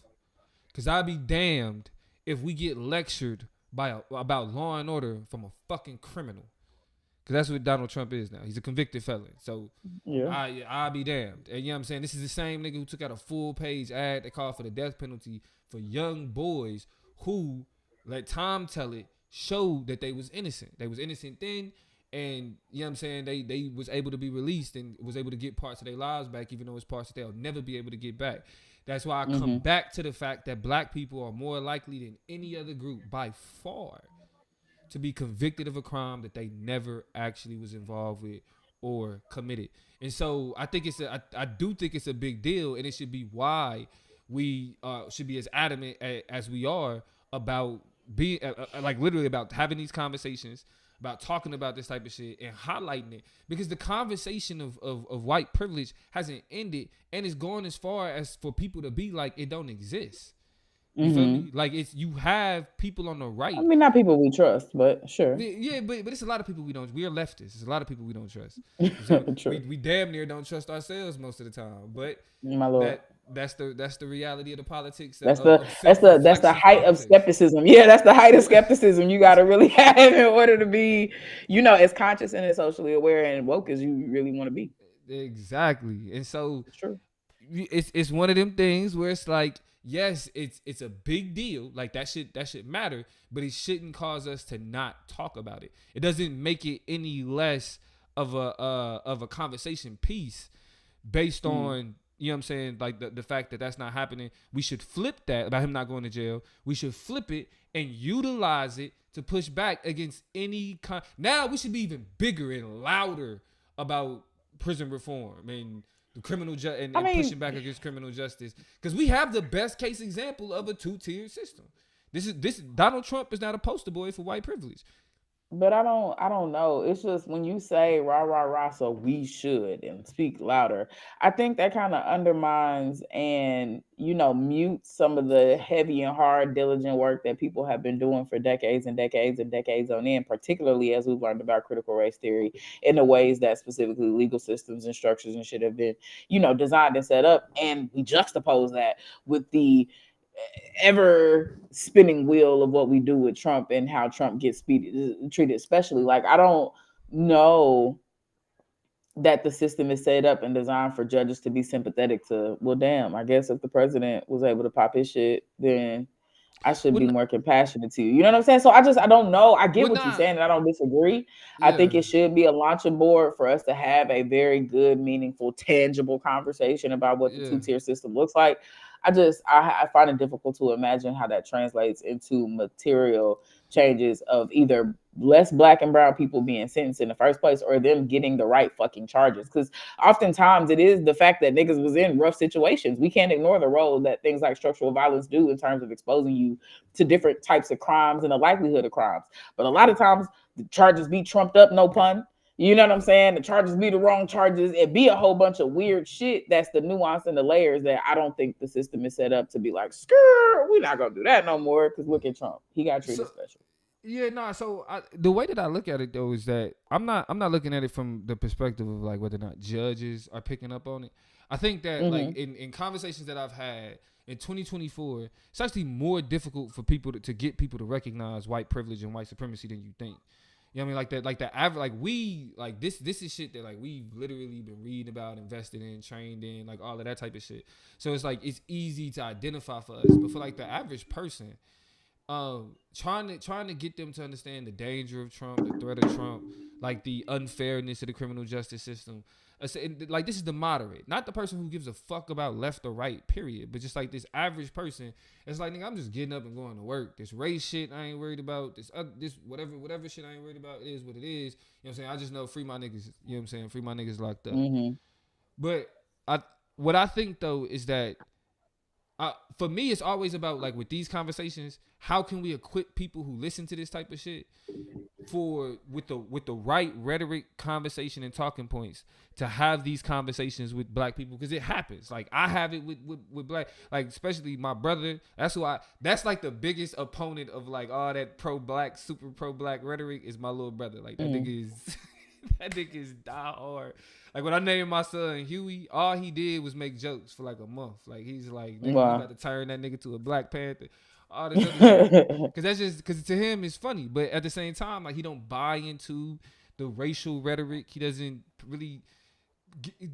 because I'd be damned if we get lectured about law and order from a fucking criminal. Because that's what Donald Trump is now. He's a convicted felon. So Yeah. I'll be damned. And you know what I'm saying? This is the same nigga who took out a full page ad that called for the death penalty for young boys who, let time tell it, showed that they was innocent. They was innocent then, and you know what I'm saying? They was able to be released and was able to get parts of their lives back, even though it's parts that they'll never be able to get back. That's why I come back to the fact that black people are more likely than any other group by far to be convicted of a crime that they never actually was involved with or committed. And so I think I do think it's a big deal, and it should be why we should be as adamant as we are about being like literally about having these conversations, about talking about this type of shit and highlighting it, because the conversation of white privilege hasn't ended, and it's going as far as for people to be like it don't exist. You feel me? Like you have people on the right. I mean, not people we trust, but sure. Yeah, but it's a lot of people we don't. We are leftists. There's a lot of people we don't trust. We damn near don't trust ourselves most of the time. But my lord, that's the reality of the politics. That's the height of skepticism. Yeah, that's the height of skepticism you got to really have in order to be, as conscious and as socially aware and woke as you really want to be. Exactly, and so it's true. It's one of them things where it's like, yes, it's a big deal. Like that should matter, but it shouldn't cause us to not talk about it. It doesn't make it any less of a conversation piece based on, you know what I'm saying, like the fact that that's not happening. We should flip that about him not going to jail. We should flip it and utilize it to push back against any now we should be even bigger and louder about prison reform and the criminal and pushing back against criminal justice, because we have the best case example of a two-tier system. This Donald Trump is not a poster boy for white privilege. But I don't know. It's just when you say rah rah rah, so we should and speak louder, I think that kind of undermines and mutes some of the heavy and hard, diligent work that people have been doing for decades and decades and decades on end, particularly as we've learned about critical race theory in the ways that specifically legal systems and structures and shit have been, designed and set up. And we juxtapose that with the ever spinning wheel of what we do with Trump and how Trump gets treated, especially. Like, I don't know that the system is set up and designed for judges to be sympathetic to, well, damn, I guess if the president was able to pop his shit, then I should be more compassionate to you. You know what I'm saying? So I don't know. I get what you're saying, and I don't disagree. Yeah. I think it should be a launching board for us to have a very good, meaningful, tangible conversation about what the two-tier system looks like. I find it difficult to imagine how that translates into material changes of either less black and brown people being sentenced in the first place or them getting the right fucking charges. Because oftentimes it is the fact that niggas was in rough situations. We can't ignore the role that things like structural violence do in terms of exposing you to different types of crimes and the likelihood of crimes. But a lot of times the charges be trumped up, no pun. You know what I'm saying? The charges be the wrong charges. It be a whole bunch of weird shit. That's the nuance and the layers that I don't think the system is set up to be like, skrr, we're not going to do that no more because look at Trump. He got treated special. Yeah, no. So the way that I look at it, though, is that I'm not looking at it from the perspective of like whether or not judges are picking up on it. I think that like in conversations that I've had in 2024, it's actually more difficult for people to get people to recognize white privilege and white supremacy than you think. You know what I mean? Like the average, like we, like this is shit that like we've literally been reading about, invested in, trained in, like all of that type of shit. So it's like, it's easy to identify for us, but for like the average person, trying to get them to understand the danger of Trump, the threat of Trump, like the unfairness of the criminal justice system. Like this is the moderate, not the person who gives a fuck about left or right, period, but just like this average person. It's like, nigga, I'm just getting up and going to work. This race shit I ain't worried about. This whatever shit I ain't worried about. It is what it is. You know what I'm saying? I just know free my niggas. You know what I'm saying? Free my niggas locked up. But what I think though is that for me, it's always about like with these conversations, how can we equip people who listen to this type of shit with the right rhetoric, conversation, and talking points to have these conversations with black people, because it happens. Like I have it with black, like especially my brother. That's like the biggest opponent of like all that pro-black, super pro-black rhetoric is my little brother. Like that nigga is that nigga is die hard. Like when I named my son Huey, all he did was make jokes for like a month. Like he's like, nigga, you about to turn that nigga to a Black Panther. All this other shit. Because to him it's funny, but at the same time, like he don't buy into the racial rhetoric. He doesn't really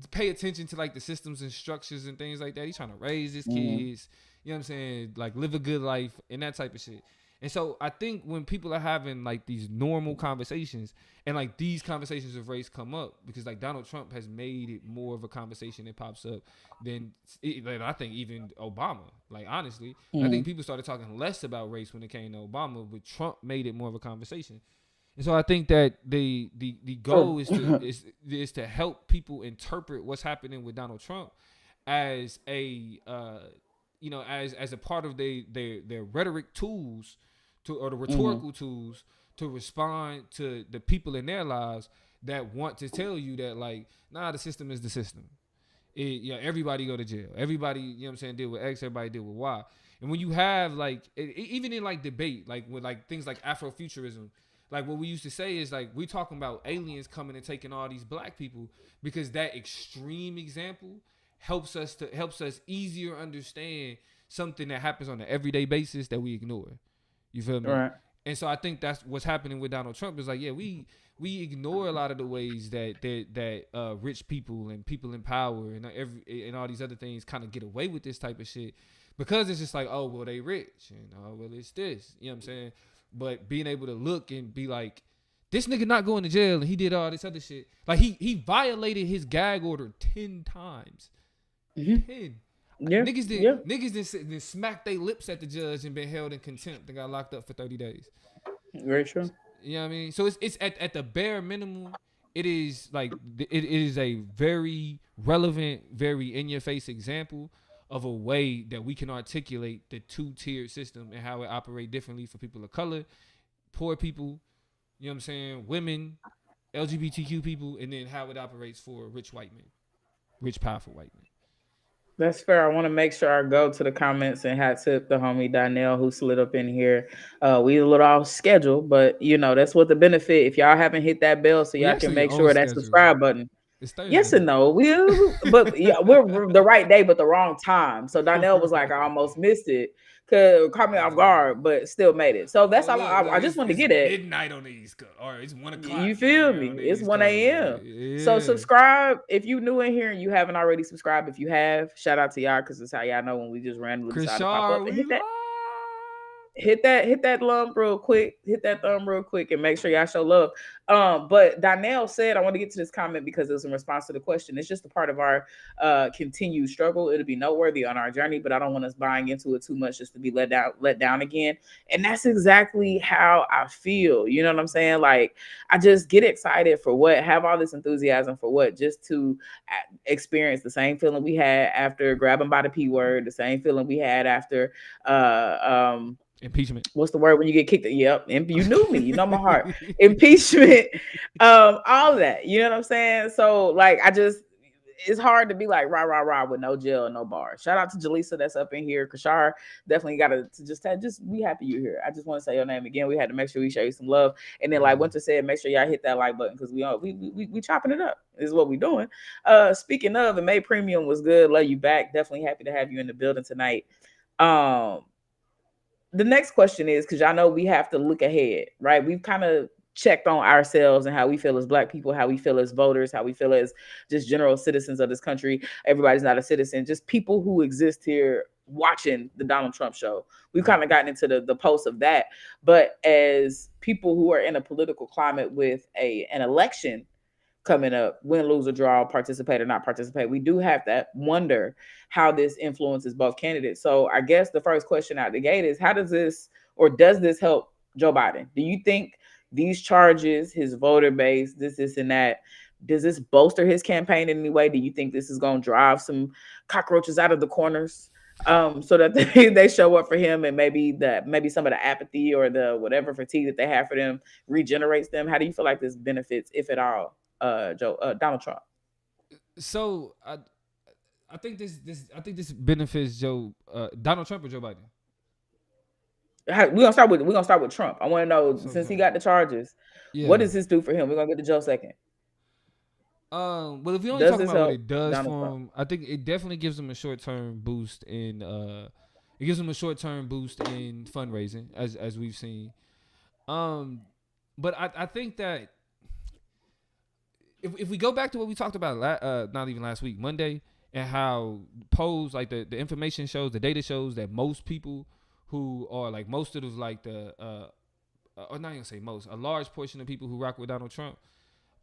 pay attention to like the systems and structures and things like that. He's trying to raise his kids, you know what I'm saying, like live a good life and that type of shit. And so I think when people are having like these normal conversations and like these conversations of race come up, because like Donald Trump has made it more of a conversation that pops up than like, I think even Obama. Like honestly, I think people started talking less about race when it came to Obama, but Trump made it more of a conversation. And so I think that the goal is to help people interpret what's happening with Donald Trump as a as a part of their rhetoric tools or the rhetorical tools to respond to the people in their lives that want to tell you that like, nah, the system is the system. Everybody go to jail. Everybody, you know what I'm saying, deal with X, everybody deal with Y. And when you have like even in like debate, like with like things like Afrofuturism, like what we used to say is like we talking about aliens coming and taking all these black people because that extreme example helps us easier understand something that happens on an everyday basis that we ignore. You feel me? Right. And so I think that's what's happening with Donald Trump is like, yeah, we ignore a lot of the ways that rich people and people in power and all these other things kind of get away with this type of shit because it's just like, oh, well, they rich and oh, well, it's this. You know what I'm saying? But being able to look and be like, this nigga not going to jail and he did all this other shit. Like he violated his gag order 10 times. 10. Yeah. Niggas didn't smack their lips at the judge and been held in contempt and got locked up for 30 days. Very true. You know what I mean? So it's at the bare minimum, it is like it is a very relevant, very in your face example of a way that we can articulate the 2-tiered system and how it operates differently for people of color, poor people, you know what I'm saying, women, LGBTQ people, and then how it operates for rich white men, rich powerful white men. That's fair. I want to make sure I go to the comments and hat tip the homie Donnell who slid up in here. We a little off schedule, but that's what the benefit. If y'all haven't hit that bell, so y'all can make sure that subscribe button. It's Thursday. Yes and no. But yeah, we're the right day, but the wrong time. So Donnell was like, I almost missed it. Caught me off guard, but still made it. So that's all. I just wanted to get it. Midnight on the East Coast, or it's 1 o'clock. You feel me? It's 1 a.m. Yeah. So subscribe if you new in here and you haven't already subscribed. If you have, shout out to y'all because it's how y'all know when we just randomly decide to pop up and hit that thumb real quick. Hit that thumb real quick and make sure y'all show love. But Donnell said, I want to get to this comment because it was in response to the question. It's just a part of our continued struggle. It'll be noteworthy on our journey, but I don't want us buying into it too much just to be let down again. And that's exactly how I feel. You know what I'm saying? Like, I just get excited for what, have all this enthusiasm for what, just to experience the same feeling we had after grabbing by the P word, the same feeling we had after impeachment. What's the word when you get kicked? Yep. You knew me. You know my heart. Impeachment. All of that. You know what I'm saying? So like, it's hard to be like rah with no jail and no bar. Shout out to Jaleesa that's up in here. Kashar definitely got to just be happy you're here. I just want to say your name again. We had to make sure we show you some love. And then like Winter said, make sure y'all hit that like button because we chopping it up. This is what we doing. Speaking of, and May Premium was good. Love you back. Definitely happy to have you in the building tonight. The next question is, because y'all know we have to look ahead, right? We've kind of checked on ourselves and how we feel as Black people, how we feel as voters, how we feel as just general citizens of this country. Everybody's not a citizen, just people who exist here watching the Donald Trump show. We've kind of gotten into the post of that. But as people who are in a political climate with an election coming up, win, lose, or draw, participate or not participate, we do have that wonder how this influences both candidates. So I guess the first question out the gate is, how does this help Joe Biden? Do you think these charges, his voter base, this and that, does this bolster his campaign in any way? Do you think this is going to drive some cockroaches out of the corners so that they show up for him, and maybe some of the apathy or the whatever fatigue that they have for them regenerates them? How do you feel like this benefits, if at all, Donald Trump? So I think this benefits Donald Trump or Joe Biden. We're gonna start with Trump. I want to know, since he got the charges, what does this do for him? We're gonna get to Joe second. Well, if you only talk about what it does for him, I think it definitely gives him a short-term boost in fundraising, as we've seen. But I think that if we go back to what we talked about, not even last week, Monday, and how polls, like the information shows, the data shows that most people who are like most of those, like or not even say most, a large portion of people who rock with Donald Trump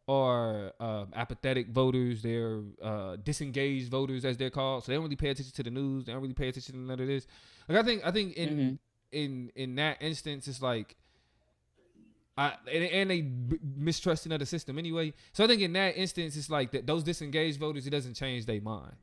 are apathetic voters. They're disengaged voters, as they're called. So they don't really pay attention to the news. They don't really pay attention to none of this. Like I think in that instance, it's like and they mistrusting of the system anyway. So I think in that instance, it's like that those disengaged voters, it doesn't change their mind.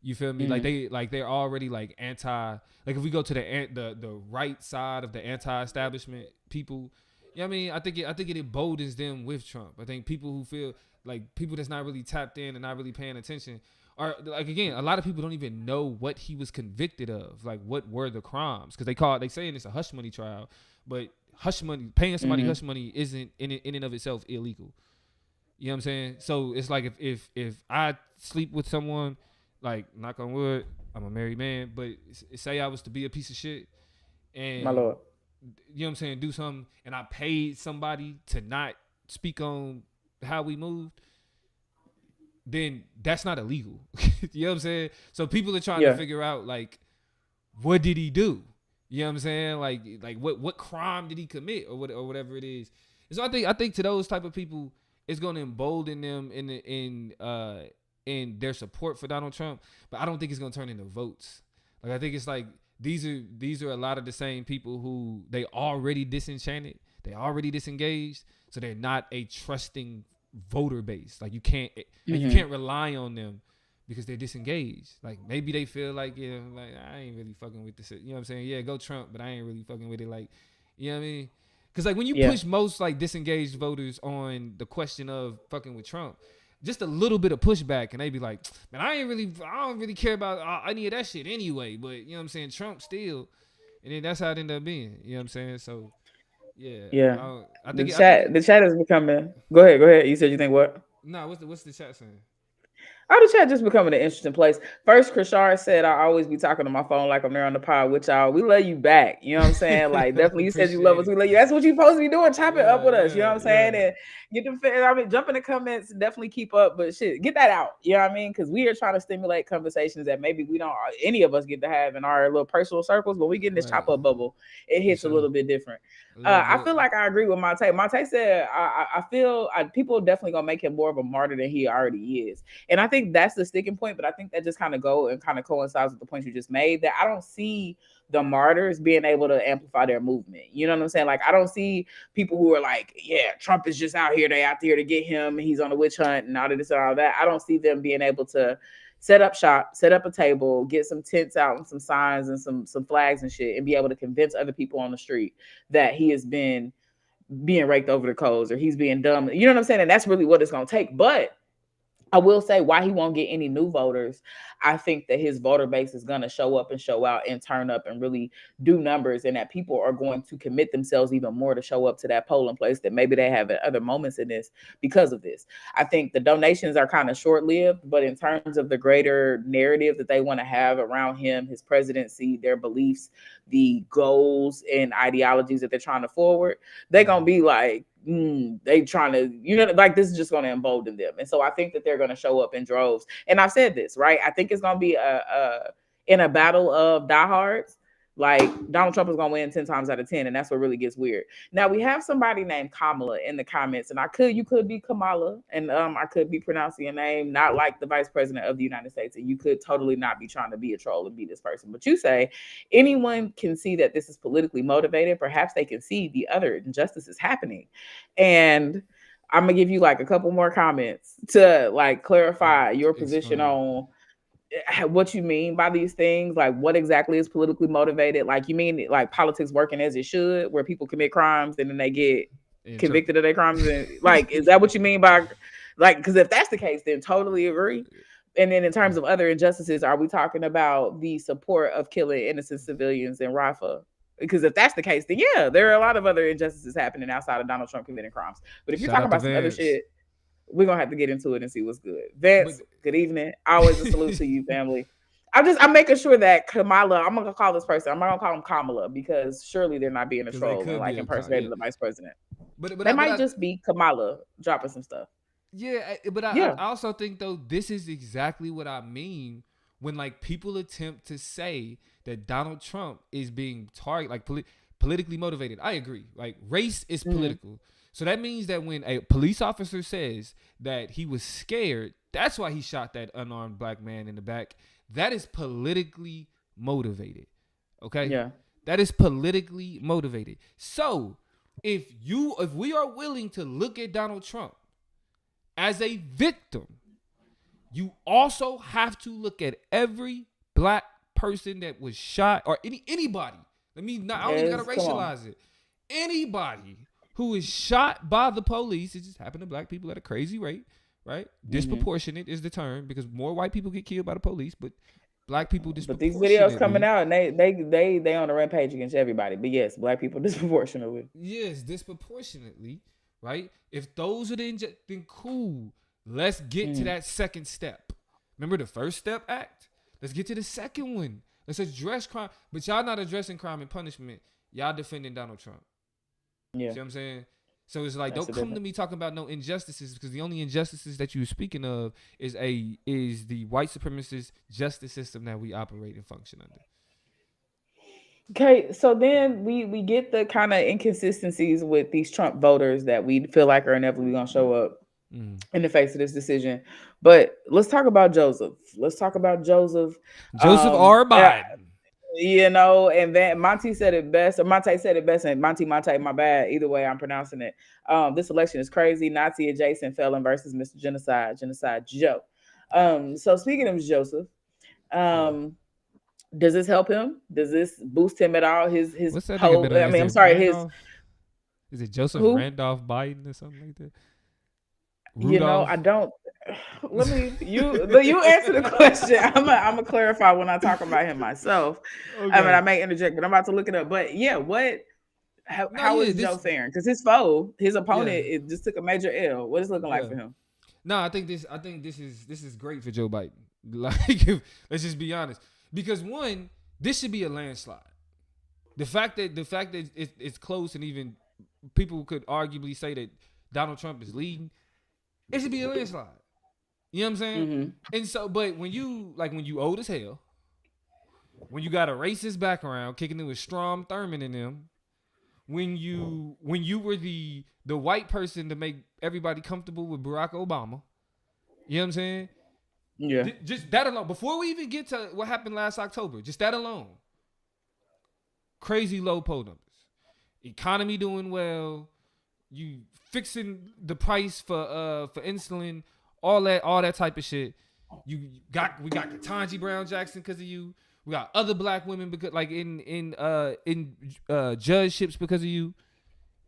You feel me? They're already like anti. Like if we go to the right side of the anti-establishment people, you know what I mean? I think it emboldens them with Trump. I think people who feel like people that's not really tapped in and not really paying attention are like, again, a lot of people don't even know what he was convicted of. Like what were the crimes? Because they saying it's a hush money trial, but hush money, paying somebody hush money isn't in and of itself illegal. You know what I'm saying? So it's like if I sleep with someone, like knock on wood, I'm a married man, but say I was to be a piece of shit and my lord, you know what I'm saying, do something, and I paid somebody to not speak on how we moved, then that's not illegal. You know what I'm saying? So people are trying to figure out like, what did he do? You know what I'm saying? Like what crime did he commit or whatever it is. And so I think to those type of people, it's going to embolden them in their support for Donald Trump, but I don't think it's going to turn into votes. Like I think it's like these are a lot of the same people who they already disenchanted, they already disengaged, so they're not a trusting voter base. Like you can't rely on them because they're disengaged. Like maybe they feel like, yeah, like I ain't really fucking with this. You know what I'm saying? Yeah, go Trump, but I ain't really fucking with it. Like, you know what I mean? Because like when you push most like disengaged voters on the question of fucking with Trump, just a little bit of pushback, and they be like, man, I don't really care about any of that shit anyway. But you know what I'm saying? Trump still, and then that's how it ended up being. You know what I'm saying? So yeah. I think the chat is becoming. Go ahead. You said you think what? No, what's the chat saying? The chat just becoming an interesting place. First, Krishar said, I always be talking to my phone like I'm there on the pod with y'all. We love you back. You know what I'm saying? Like, definitely, you said you love us. We love you. That's what you're supposed to be doing. Chop it up with us. You know what I'm saying? And get the jump in the comments. Definitely keep up. But shit, get that out. You know what I mean? Because we are trying to stimulate conversations that maybe we don't, any of us get to have in our little personal circles. But we get in this chop up bubble. It hits a little bit different. I feel like I agree with my take. My take said, I feel people are definitely going to make him more of a martyr than he already is. And I think that's the sticking point, but I think that just kind of coincides with the point you just made, that I don't see the martyrs being able to amplify their movement. You know what I'm saying? Like, I don't see people who are like, yeah, Trump is just out here. They out there to get him. He's on a witch hunt and all of this and all that. I don't see them being able to set up shop, set up a table, get some tents out and some signs and some flags and shit, and be able to convince other people on the street that he has been being raked over the coals or he's being dumb. You know what I'm saying? And that's really what it's going to take. But I will say why he won't get any new voters. I think that his voter base is going to show up and show out and turn up and really do numbers, and that people are going to commit themselves even more to show up to that polling place that maybe they have at other moments in this because of this. I think the donations are kind of short-lived, but in terms of the greater narrative that they want to have around him, his presidency, their beliefs, the goals and ideologies that they're trying to forward, they're going to be like, they trying to, like, this is just going to embolden them. And so I think that they're going to show up in droves. And I've said this, right? I think it's going to be in a battle of diehards. Like, Donald Trump is going to win 10 times out of 10. And that's what really gets weird. Now, we have somebody named Kamala in the comments. And you could be Kamala. And I could be pronouncing your name not like the vice president of the United States. And you could totally not be trying to be a troll and be this person. But you say anyone can see that this is politically motivated. Perhaps they can see the other injustices happening. And I'm going to give you like a couple more comments to like clarify your position on what you mean by these things. Like, what exactly is politically motivated? Like, you mean like politics working as it should, where people commit crimes and then they get convicted of their crimes? And like, is that what you mean by, like, because if that's the case, then totally agree. And then in terms of other injustices, are we talking about the support of killing innocent civilians in Rafah? Because if that's the case, then yeah, there are a lot of other injustices happening outside of Donald Trump committing crimes. But if you're talking about some other shit, we're going to have to get into it and see what's good. Vance, good evening. Always a salute to you, family. I'm making sure that Kamala, I'm going to call this person, I'm not going to call him Kamala, because surely they're not being a troll and like impersonating the vice president. But they might just be Kamala dropping some stuff. Yeah, but I also think though this is exactly what I mean when like people attempt to say that Donald Trump is being politically motivated. I agree. Like race is political. So that means that when a police officer says that he was scared, that's why he shot that unarmed black man in the back. That is politically motivated. Okay? Yeah. That is politically motivated. So if we are willing to look at Donald Trump as a victim, you also have to look at every black person that was shot or anybody. I don't even gotta racialize it. Anybody who is shot by the police, it just happened to black people at a crazy rate, right? Disproportionate is the term because more white people get killed by the police, but black people disproportionately. But these videos coming out and they on a rampage against everybody. But yes, black people disproportionately. Yes, disproportionately, right? If those are then cool. Let's get to that second step. Remember the first step act? Let's get to the second one. Let's address crime. But y'all not addressing crime and punishment. Y'all defending Donald Trump. Yeah. See what I'm saying? So it's like, don't come to me talking about no injustices because the only injustices that you're speaking of is the white supremacist justice system that we operate and function under. Okay, so then we get the kind of inconsistencies with these Trump voters that we feel like are inevitably going to show up in the face of this decision. But let's talk about Joseph. Joseph R. Biden. And then Monte said it best, and Monte, my bad. Either way, I'm pronouncing it. This election is crazy. Nazi adjacent felon versus Mr. Genocide Joe. So speaking of Joseph, does this help him? Does this boost him at all? His hope. I mean, I'm sorry. Is it Joseph Randolph Biden or something like that? Rudolph? I don't. Let me you answer the question. I'm gonna clarify when I talk about him myself. Okay. I mean, I may interject, but I'm about to look it up. But yeah, how is Joe faring? Because his opponent, it just took a major L. What is it looking like for him? No, I think this is great for Joe Biden. Like, let's just be honest. Because one, this should be a landslide. The fact that it's close, and even people could arguably say that Donald Trump is leading, it should be a landslide. You know what I'm saying? Mm-hmm. And so, but when you old as hell, when you got a racist background, kicking it with Strom Thurmond in them, when you were the white person to make everybody comfortable with Barack Obama, you know what I'm saying? Yeah. Just that alone. Before we even get to what happened last October, just that alone. Crazy low poll numbers. Economy doing well. You fixing the price for insulin, all that type of shit. We got Ketanji Brown Jackson because of you. We got other black women because like in judgeships because of you.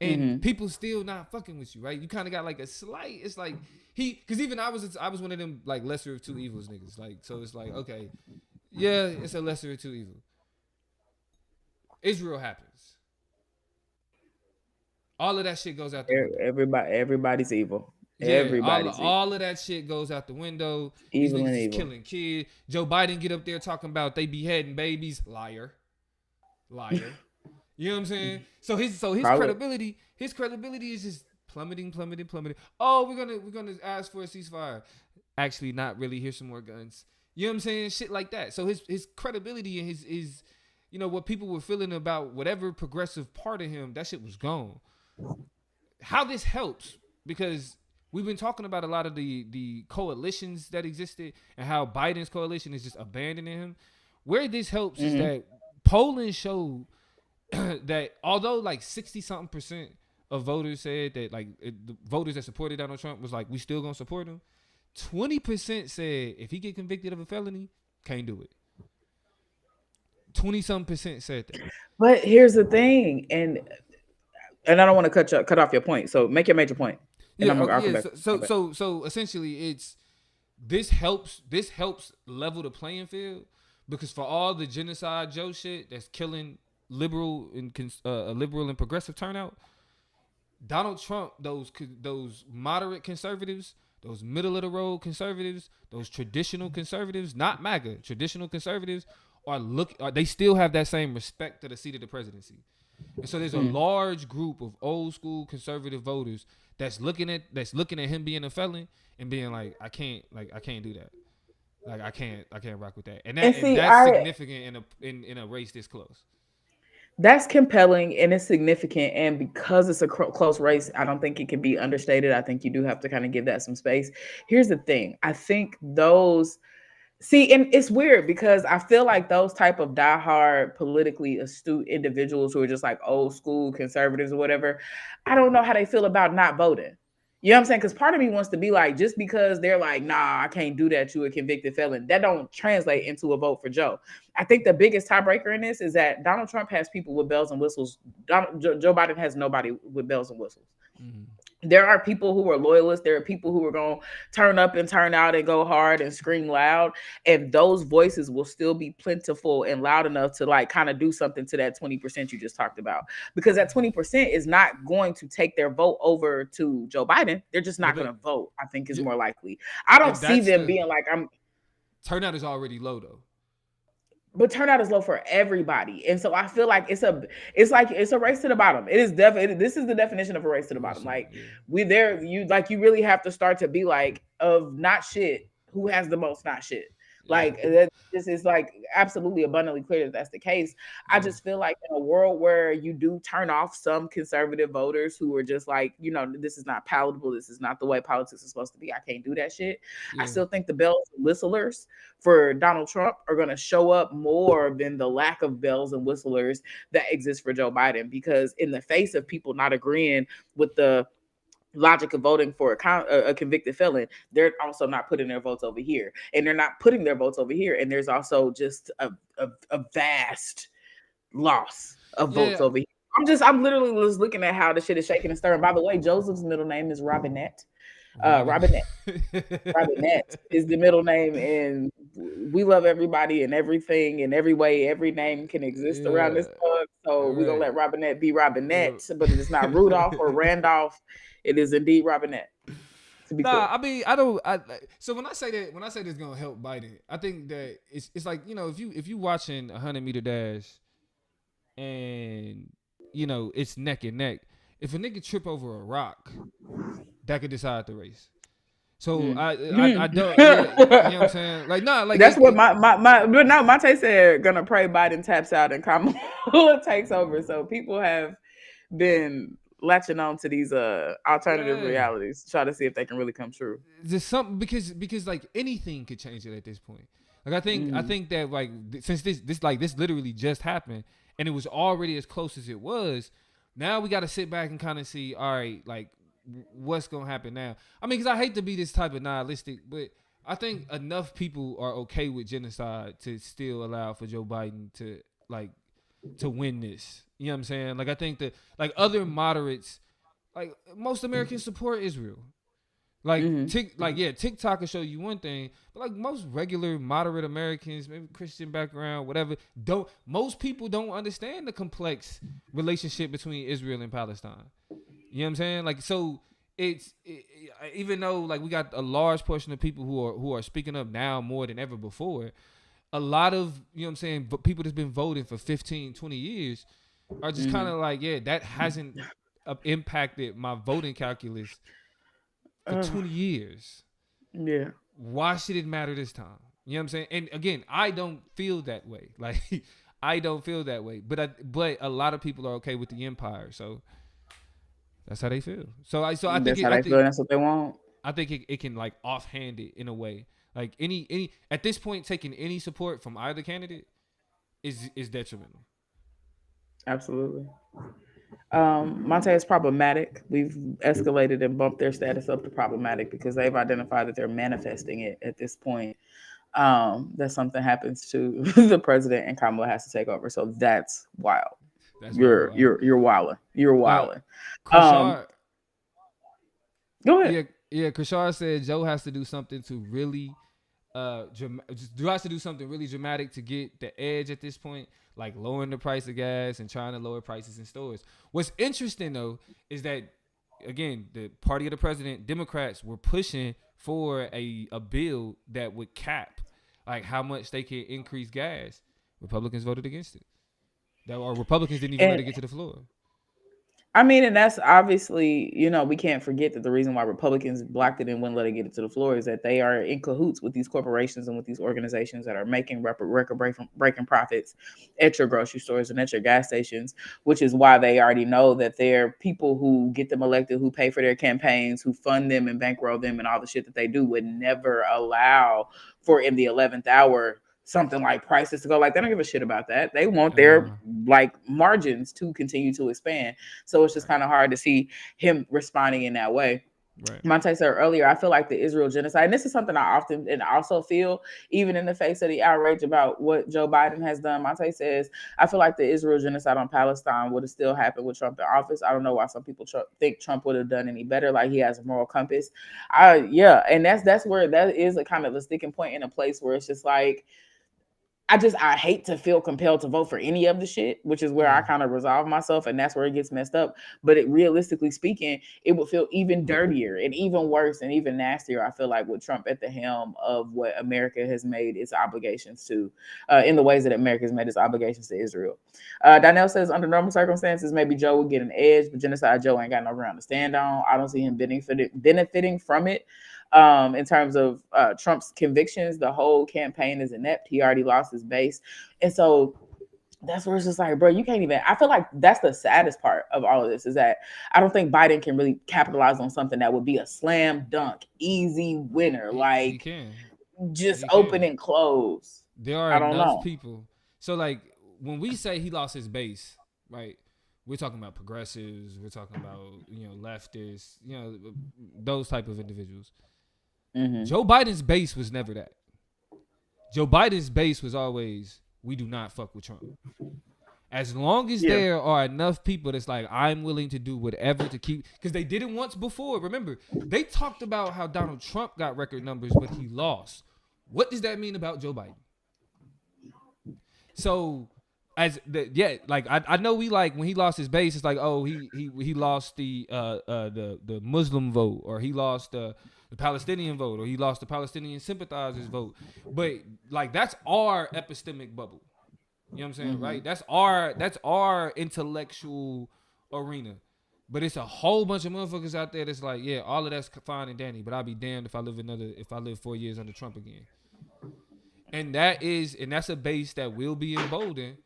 And people still not fucking with you, right? You kind of got like a slight. It's like because even I was one of them like lesser of two evils niggas. Like, so it's like, okay, yeah, it's a lesser of two evil. Israel happens. All of that shit goes out the window. Everybody's evil. Yeah, all of that shit goes out the window. Evil These and niggas evil. Killing kids. Joe Biden get up there talking about they beheading babies. Liar. You know what I'm saying? So his credibility is just plummeting. Oh, we're gonna ask for a ceasefire. Actually, not really. Here's some more guns. You know what I'm saying? Shit like that. So his credibility and his what people were feeling about whatever progressive part of him, that shit was gone. How this helps, because we've been talking about a lot of the coalitions that existed and how Biden's coalition is just abandoning him. Where this helps is that polling showed that although like 60-something% of voters said that the voters that supported Donald Trump was like, we still gonna support him, 20% said if he get convicted of a felony, can't do it. 20-something% said that. But here's the thing, and I don't want to cut off your point. So make your major point. So essentially, this helps level the playing field, because for all the genocide Joe shit that's killing liberal and progressive turnout, Donald Trump, those moderate conservatives, those middle of the road conservatives, those traditional conservatives, not MAGA, traditional conservatives they still have that same respect to the seat of the presidency. And so there's a large group of old school conservative voters that's looking at him being a felon and being like, I can't do that. Like I can't rock with that. And that's significant in a race this close. That's compelling and it's significant. And because it's a close race, I don't think it can be understated. I think you do have to kind of give that some space. Here's the thing. I think those See, and it's weird because I feel like those type of diehard, politically astute individuals who are just like old school conservatives or whatever, I don't know how they feel about not voting. You know what I'm saying? Because part of me wants to be like, just because they're like, nah, I can't do that, you a convicted felon, that don't translate into a vote for Joe. I think the biggest tiebreaker in this is that Donald Trump has people with bells and whistles. Joe Biden has nobody with bells and whistles. Mm-hmm. There are people who are loyalists. There are people who are going to turn up and turn out and go hard and scream loud. And those voices will still be plentiful and loud enough to like kind of do something to that 20% you just talked about. Because that 20% is not going to take their vote over to Joe Biden. They're just not going to vote, I think is more likely. I don't see them being like, turnout is already low though. But turnout is low for everybody, and so I feel like it's a race to the bottom. It is definitely, this is the definition of a race to the bottom. Like you really have to start to be like, of not shit, who has the most not shit. Like this is like absolutely abundantly clear that that's the case. I just feel like in a world where you do turn off some conservative voters who are just like, you know, this is not palatable. This is not the way politics is supposed to be. I can't do that shit. I still think the bells and whistlers for Donald Trump are going to show up more than the lack of bells and whistlers that exist for Joe Biden, because in the face of people not agreeing with the logic of voting for a convicted felon, they're also not putting their votes over here, and they're not putting their votes over here, and there's also just a vast loss of votes over here. I'm literally just looking at how the shit is shaking and stirring. By the way, Joseph's middle name is Robinette. Robinette is the middle name, and we love everybody and everything in every way. Every name can exist around this club, so we're gonna let Robinette be Robinette, but it's not Rudolph or Randolph. It is indeed Robinette. I mean, so when I say this is gonna help Biden, I think that it's like, you know, if you watching a 100-meter dash and you know it's neck and neck, if a nigga trip over a rock, that could decide the race. So I don't, you know what I'm saying? Like, nah, like that's what Monte said. Gonna pray Biden taps out and Kamala takes over. So people have been latching on to these alternative realities, try to see if they can really come true. There's something because like anything could change it at this point. Like I think that like since this literally just happened and it was already as close as it was, now we got to sit back and kind of see, all right, like what's gonna happen now. I mean, because I hate to be this type of nihilistic, but I think enough people are okay with genocide to still allow for Joe Biden to win this. You know what I'm saying? Like I think that like other moderates, like most Americans support Israel. Like TikTok will show you one thing, but like most regular moderate Americans, maybe Christian background, whatever, most people don't understand the complex relationship between Israel and Palestine. You know what I'm saying? Like, so even though like we got a large portion of people who are speaking up now more than ever before, a lot of, you know what I'm saying, but people that's been voting for 15, 20 years are just kind of like, that hasn't impacted my voting calculus for 20 years. Yeah. Why should it matter this time? You know what I'm saying? And again, I don't feel that way. Like, I don't feel that way. But a lot of people are okay with the empire. So that's how they feel. So I think that's how they feel. That's what they want. I think it can like offhand it in a way. Like any at this point, taking any support from either candidate is detrimental. Absolutely. Monte is problematic. We've escalated and bumped their status up to problematic because they've identified that they're manifesting it at this point. That something happens to the president and Kamala has to take over. So that's wild. You're wilding. You're wilding. Go ahead. Yeah. Krishar said Joe has to do something to really dramatic to get the edge at this point, like lowering the price of gas and trying to lower prices in stores. What's interesting though is that again, the party of the president, Democrats, were pushing for a bill that would cap like how much they can increase gas. Republicans voted against it. Republicans didn't even let it get to the floor. I mean, and that's obviously, we can't forget that the reason why Republicans blocked it and wouldn't let it get it to the floor is that they are in cahoots with these corporations and with these organizations that are making record-breaking profits at your grocery stores and at your gas stations, which is why they already know that they're people who get them elected, who pay for their campaigns, who fund them and bankroll them and all the shit that they do would never allow for in the 11th hour something like prices to go. Like, they don't give a shit about that. They want their like margins to continue to expand. So it's just kind of hard to see him responding in that way. Right. Monte said earlier, I feel like the Israel genocide, and this is something I often and also feel, even in the face of the outrage about what Joe Biden has done. Monte says, I feel like the Israel genocide on Palestine would have still happened with Trump in office. I don't know why some people think Trump would have done any better, like he has a moral compass. Yeah, and that's where that is a kind of a sticking point in a place where it's just like, I hate to feel compelled to vote for any of the shit, which is where I kind of resolve myself, and that's where it gets messed up. But realistically speaking, it would feel even dirtier and even worse and even nastier, I feel like, with Trump at the helm of what America has made its obligations to, in the ways that America has made its obligations to Israel. Donnell says, under normal circumstances, maybe Joe would get an edge, but genocide Joe ain't got no ground to stand on. I don't see him benefiting from it. In terms of Trump's convictions, the whole campaign is inept. He already lost his base. And so that's where it's just like, bro, you can't even, I feel like that's the saddest part of all of this, is that I don't think Biden can really capitalize on something that would be a slam dunk, easy winner. Like, he can. Just open and close. There are enough people. So, like, when we say he lost his base, right? We're talking about progressives. We're talking about, leftists, those type of individuals. Mm-hmm. Joe Biden's base was never that. Joe Biden's base was always, we do not fuck with Trump. As long as there are enough people that's like, I'm willing to do whatever to keep, because they did it once before. Remember, they talked about how Donald Trump got record numbers, but he lost. What does that mean about Joe Biden? So, I know we like when he lost his base, it's like, oh, he lost the Muslim vote, or he lost the Palestinian vote, or he lost the Palestinian sympathizers vote. But like, that's our epistemic bubble. You know what I'm saying, right? That's our intellectual arena. But it's a whole bunch of motherfuckers out there that's like, yeah, all of that's fine and dandy, but I'll be damned if I live 4 years under Trump again. And that's a base that will be emboldened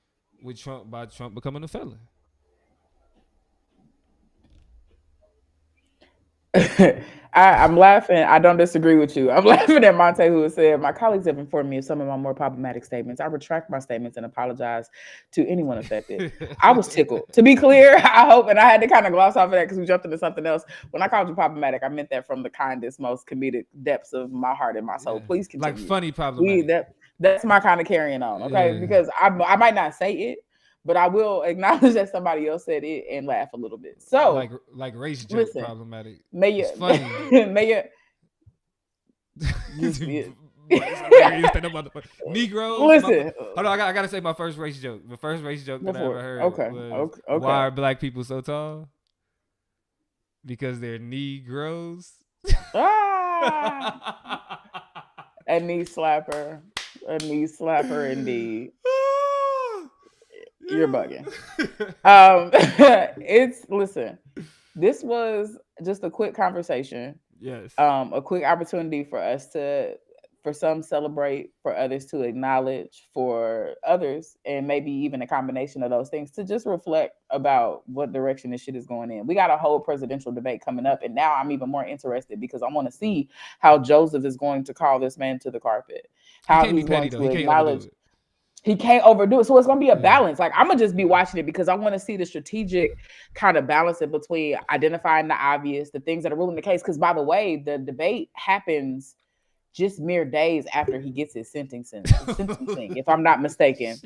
with Trump becoming a felon. I'm laughing. I don't disagree with you. I'm laughing at Monte, who has said, my colleagues have informed me of some of my more problematic statements. I retract my statements and apologize to anyone affected. I was tickled. To be clear, I hope, and I had to kind of gloss off of that because we jumped into something else. When I called you problematic, I meant that from the kindest, most comedic depths of my heart and my soul. Yeah. Please continue. Like funny problematic. That's my kind of carrying on, okay? Yeah. Because I might not say it, but I will acknowledge that somebody else said it and laugh a little bit. So, like race joke problematic. It's funny. Negroes. Listen. Hold on, I gotta say my first race joke. The first race joke that I ever heard was, why are black people so tall? Because they're Negroes. A knee slapper indeed. You're bugging. Listen, this was just a quick conversation. Yes. A quick opportunity for us for some celebrate, for others to acknowledge, for others, and maybe even a combination of those things, to just reflect about what direction this shit is going in. We got a whole presidential debate coming up, and now I'm even more interested because I want to see how Joseph is going to call this man to the carpet. How he's going to acknowledge. He can't overdo it. So it's going to be a balance. Like, I'm going to just be watching it because I want to see the strategic kind of balance in between identifying the obvious, the things that are ruling the case. Because, by the way, the debate happens just mere days after he gets his sentencing, if I'm not mistaken.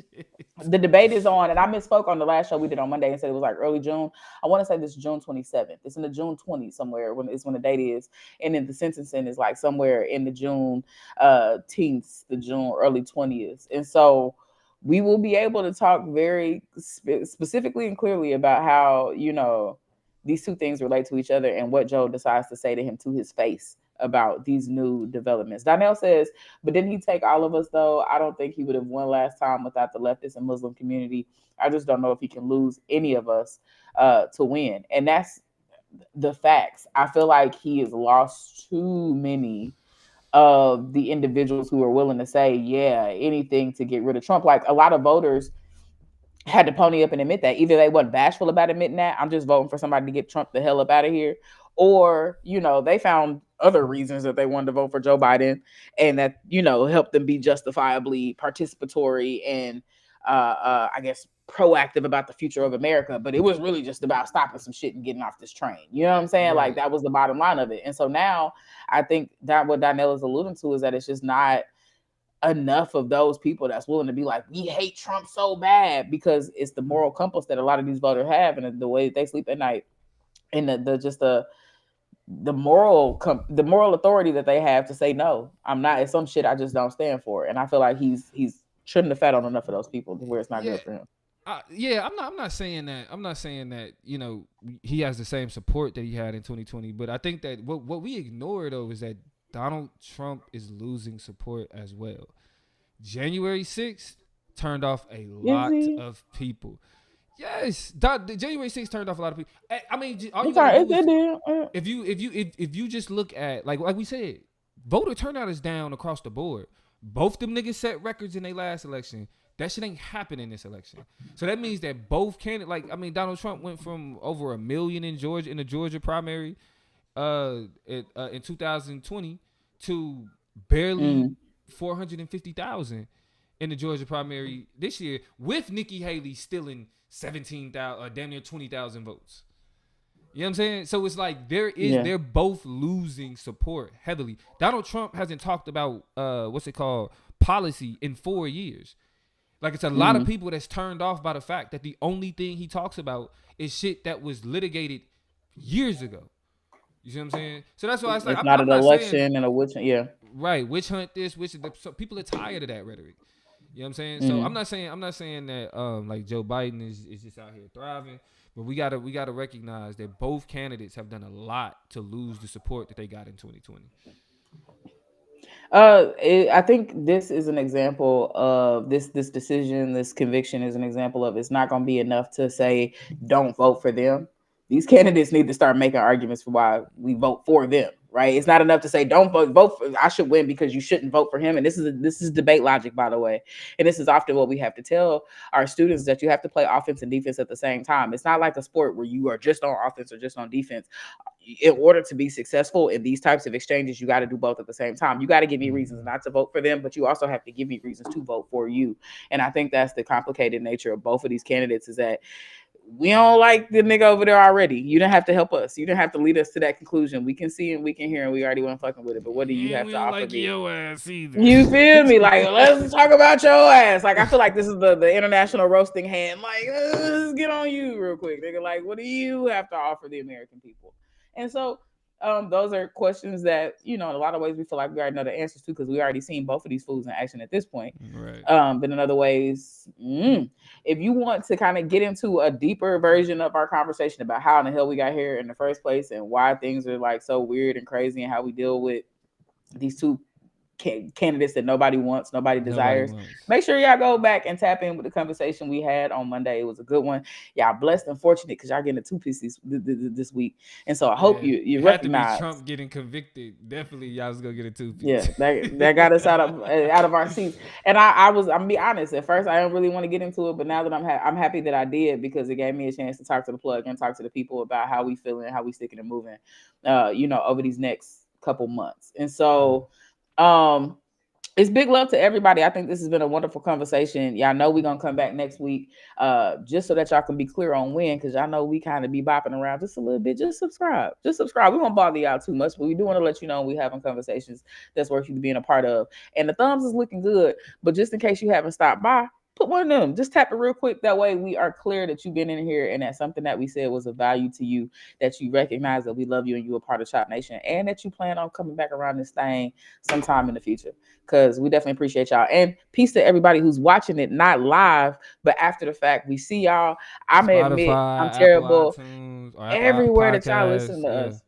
The debate is on, and I misspoke on the last show we did on Monday and said it was like early June. I want to say this is June 27th. It's in the June 20th somewhere when the date is. And then the sentencing is like somewhere in the June 10th, the June early 20th. And so we will be able to talk very specifically and clearly about how, these two things relate to each other and what Joe decides to say to him to his face about these new developments. Donnell says, but didn't he take all of us though? I don't think he would have won last time without the leftist and Muslim community. I just don't know if he can lose any of us to win. And that's the facts. I feel like he has lost too many of the individuals who are willing to say, yeah, anything to get rid of Trump. Like a lot of voters had to pony up and admit that. Either they wasn't bashful about admitting that, I'm just voting for somebody to get Trump the hell up out of here, or, you know, they found other reasons that they wanted to vote for Joe Biden and that, you know, helped them be justifiably participatory and I guess proactive about the future of America. But it was really just about stopping some shit and getting off this train. You know what I'm saying? Like that was the bottom line of it. And so now I think that what Donnell is alluding to is that it's just not enough of those people that's willing to be like, we hate Trump so bad, because it's the moral compass that a lot of these voters have and the way that they sleep at night, and the moral authority that they have to say no, I'm not, it's some shit I just don't stand for. And I feel like he's trimmed the fat on enough of those people to where it's not good for him. I'm not saying that. I'm not saying that, you know, he has the same support that he had in 2020. But I think that what we ignore though is that Donald Trump is losing support as well. January 6th turned off a lot of people. Yes, January 6th turned off a lot of people. I mean, all you gotta do is, if you just look at like we said, voter turnout is down across the board. Both them niggas set records in their last election. That shit ain't happening in this election. So that means that both candidates, like, I mean, Donald Trump went from over 1 million in the Georgia primary in 2020 to barely 450,000 in the Georgia primary this year, with Nikki Haley stealing 17,000 damn near 20,000 votes. You know what I'm saying? So it's like they're both losing support heavily. Donald Trump hasn't talked about policy in 4 years. Like, it's a lot of people that's turned off by the fact that the only thing he talks about is shit that was litigated years ago. You see what I'm saying? So that's why it's like, it's not an election and a witch hunt. Yeah. Right. Witch hunt this, so people are tired of that rhetoric. You know what I'm saying? So I'm not saying that like Joe Biden is just out here thriving, but we gotta recognize that both candidates have done a lot to lose the support that they got in 2020. I think this is an example of this decision, this conviction is an example of it's not going to be enough to say don't vote for them. These candidates need to start making arguments for why we vote for them, right? It's not enough to say don't vote for, I should win because you shouldn't vote for him. And this is debate logic, by the way. And this is often what we have to tell our students, that you have to play offense and defense at the same time. It's not like a sport where you are just on offense or just on defense. In order to be successful in these types of exchanges, you got to do both at the same time. You got to give me reasons not to vote for them, but you also have to give me reasons to vote for you. And I think that's the complicated nature of both of these candidates, is that we don't like the nigga over there already. You don't have to help us. You don't have to lead us to that conclusion. We can see and we can hear, and we already want fucking with it. But what do you have to offer like me? Your ass either. You feel me? Like, let's talk about your ass. Like, I feel like this is the international roasting hand. Like, let's get on you real quick, nigga. Like, what do you have to offer the American people? And so those are questions that, you know, in a lot of ways we feel like we already know the answers to, because we already seen both of these fools in action at this point. Right. But in other ways, if you want to kind of get into a deeper version of our conversation about how in the hell we got here in the first place and why things are like so weird and crazy and how we deal with these two candidates that nobody wants, nobody desires, make sure y'all go back and tap in with the conversation we had on Monday. It was a good one. Y'all blessed and fortunate because y'all getting a 2-piece this week, and so I hope you recognize Trump getting convicted. Definitely, y'all was gonna get a 2-piece. Yeah, that got us out of our seats. And I'm gonna be honest. At first, I don't really want to get into it, but now that I'm happy that I did, because it gave me a chance to talk to the plug and talk to the people about how we feeling, how we sticking and moving, you know, over these next couple months. And so it's big love to everybody. I think this has been a wonderful conversation. Y'all know we're gonna come back next week, just so that y'all can be clear on when, because y'all know we kind of be bopping around just a little bit. Just subscribe. We won't bother y'all too much, but we do want to let you know we having conversations that's worth you being a part of. And the thumbs is looking good, but just in case you haven't stopped by, put one of them. Just tap it real quick. That way we are clear that you've been in here and that something that we said was of value to you, that you recognize that we love you and you are part of Chop Nation, and that you plan on coming back around this thing sometime in the future, because we definitely appreciate y'all. And peace to everybody who's watching it, not live, but after the fact. We see y'all. I may admit I'm terrible. iTunes, everywhere that y'all listen to us.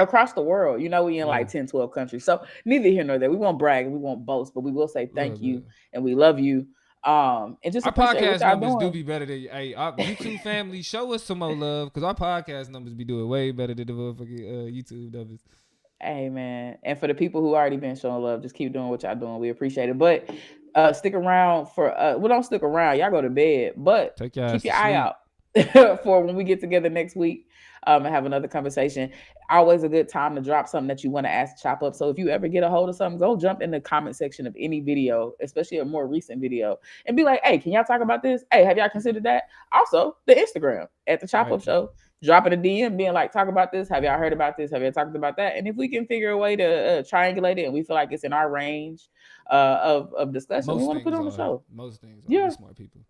across the world. You know, we in Yeah. like 10, 12 countries. So neither here nor there. We won't brag and we won't boast, but we will say thank Look, you look. and we love you. And just Our appreciate what podcast y'all numbers do doing. be better than our YouTube family. Show us some more love because our podcast numbers be doing way better than the motherfucking YouTube numbers. Hey man. And for the people who already been showing love, just keep doing what y'all doing. We appreciate it. But stick around for well, don't stick around. Y'all go to bed, but Take your ass keep to your eye sleep. out for when we get together next week and have another conversation. Always a good time to drop something that you want to ask Chop Up. So if you ever get a hold of something, go jump in the comment section of any video, especially a more recent video, and be like, hey, can y'all talk about this? Hey, have y'all considered that? Also, the Instagram at the Chop Up Right. Show. Dropping a DM, being like, talk about this. Have y'all heard about this? Have y'all talked about that? And if we can figure a way to triangulate it and we feel like it's in our range of discussion, we Most want to put it things on the are. show. Most things are. We Yeah. smart people.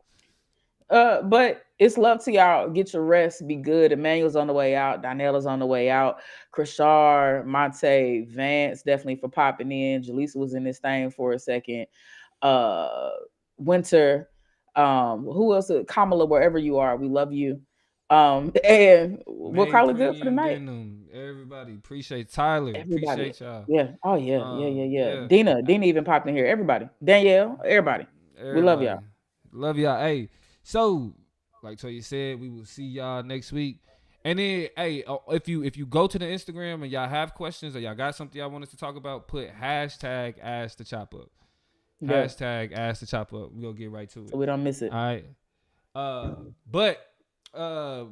But it's love to y'all. Get your rest. Be good. Emmanuel's on the way out. Donnell on the way out. Krishar, Monte, Vance, definitely for popping in. Jaleesa was in this thing for a second. Winter. Who else? Kamala, wherever you are, we love you. And we'll Main call it good for the premium night. denim. Everybody appreciate Tyler. Everybody. Appreciate y'all. Yeah. Oh yeah. Yeah. Dina even popped in here. Everybody. Danielle. Everybody. We love Everybody. y'all. Love y'all. Hey, so like Toya said, we will see y'all next week. And then, hey, if you go to the Instagram and y'all have questions or y'all got something y'all want us to talk about, put hashtag Ask the Chop Up. Yeah. Hashtag Ask the Chop Up. We'll get right to it. So we don't miss it. All right. But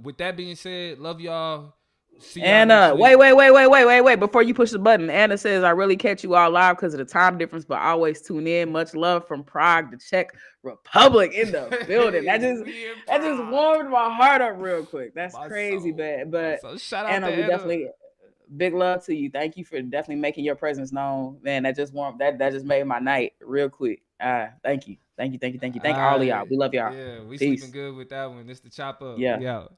with that being said, love y'all. See y'all Anna, next week. wait. Before you push the button, Anna says, I really catch you all live because of the time difference, but always tune in. Much love from Prague, the Czech Republic in the building. That just warmed my heart up real quick. That's crazy, bad. But so shout out Anna, to we Anna. definitely big love to you. Thank you for definitely making your presence known. Man, that just warmed that just made my night real quick. Thank you. Thank all of y'all. We love y'all. Yeah, we Peace. sleeping good with that one. It's the Chop Up. Yeah. We out.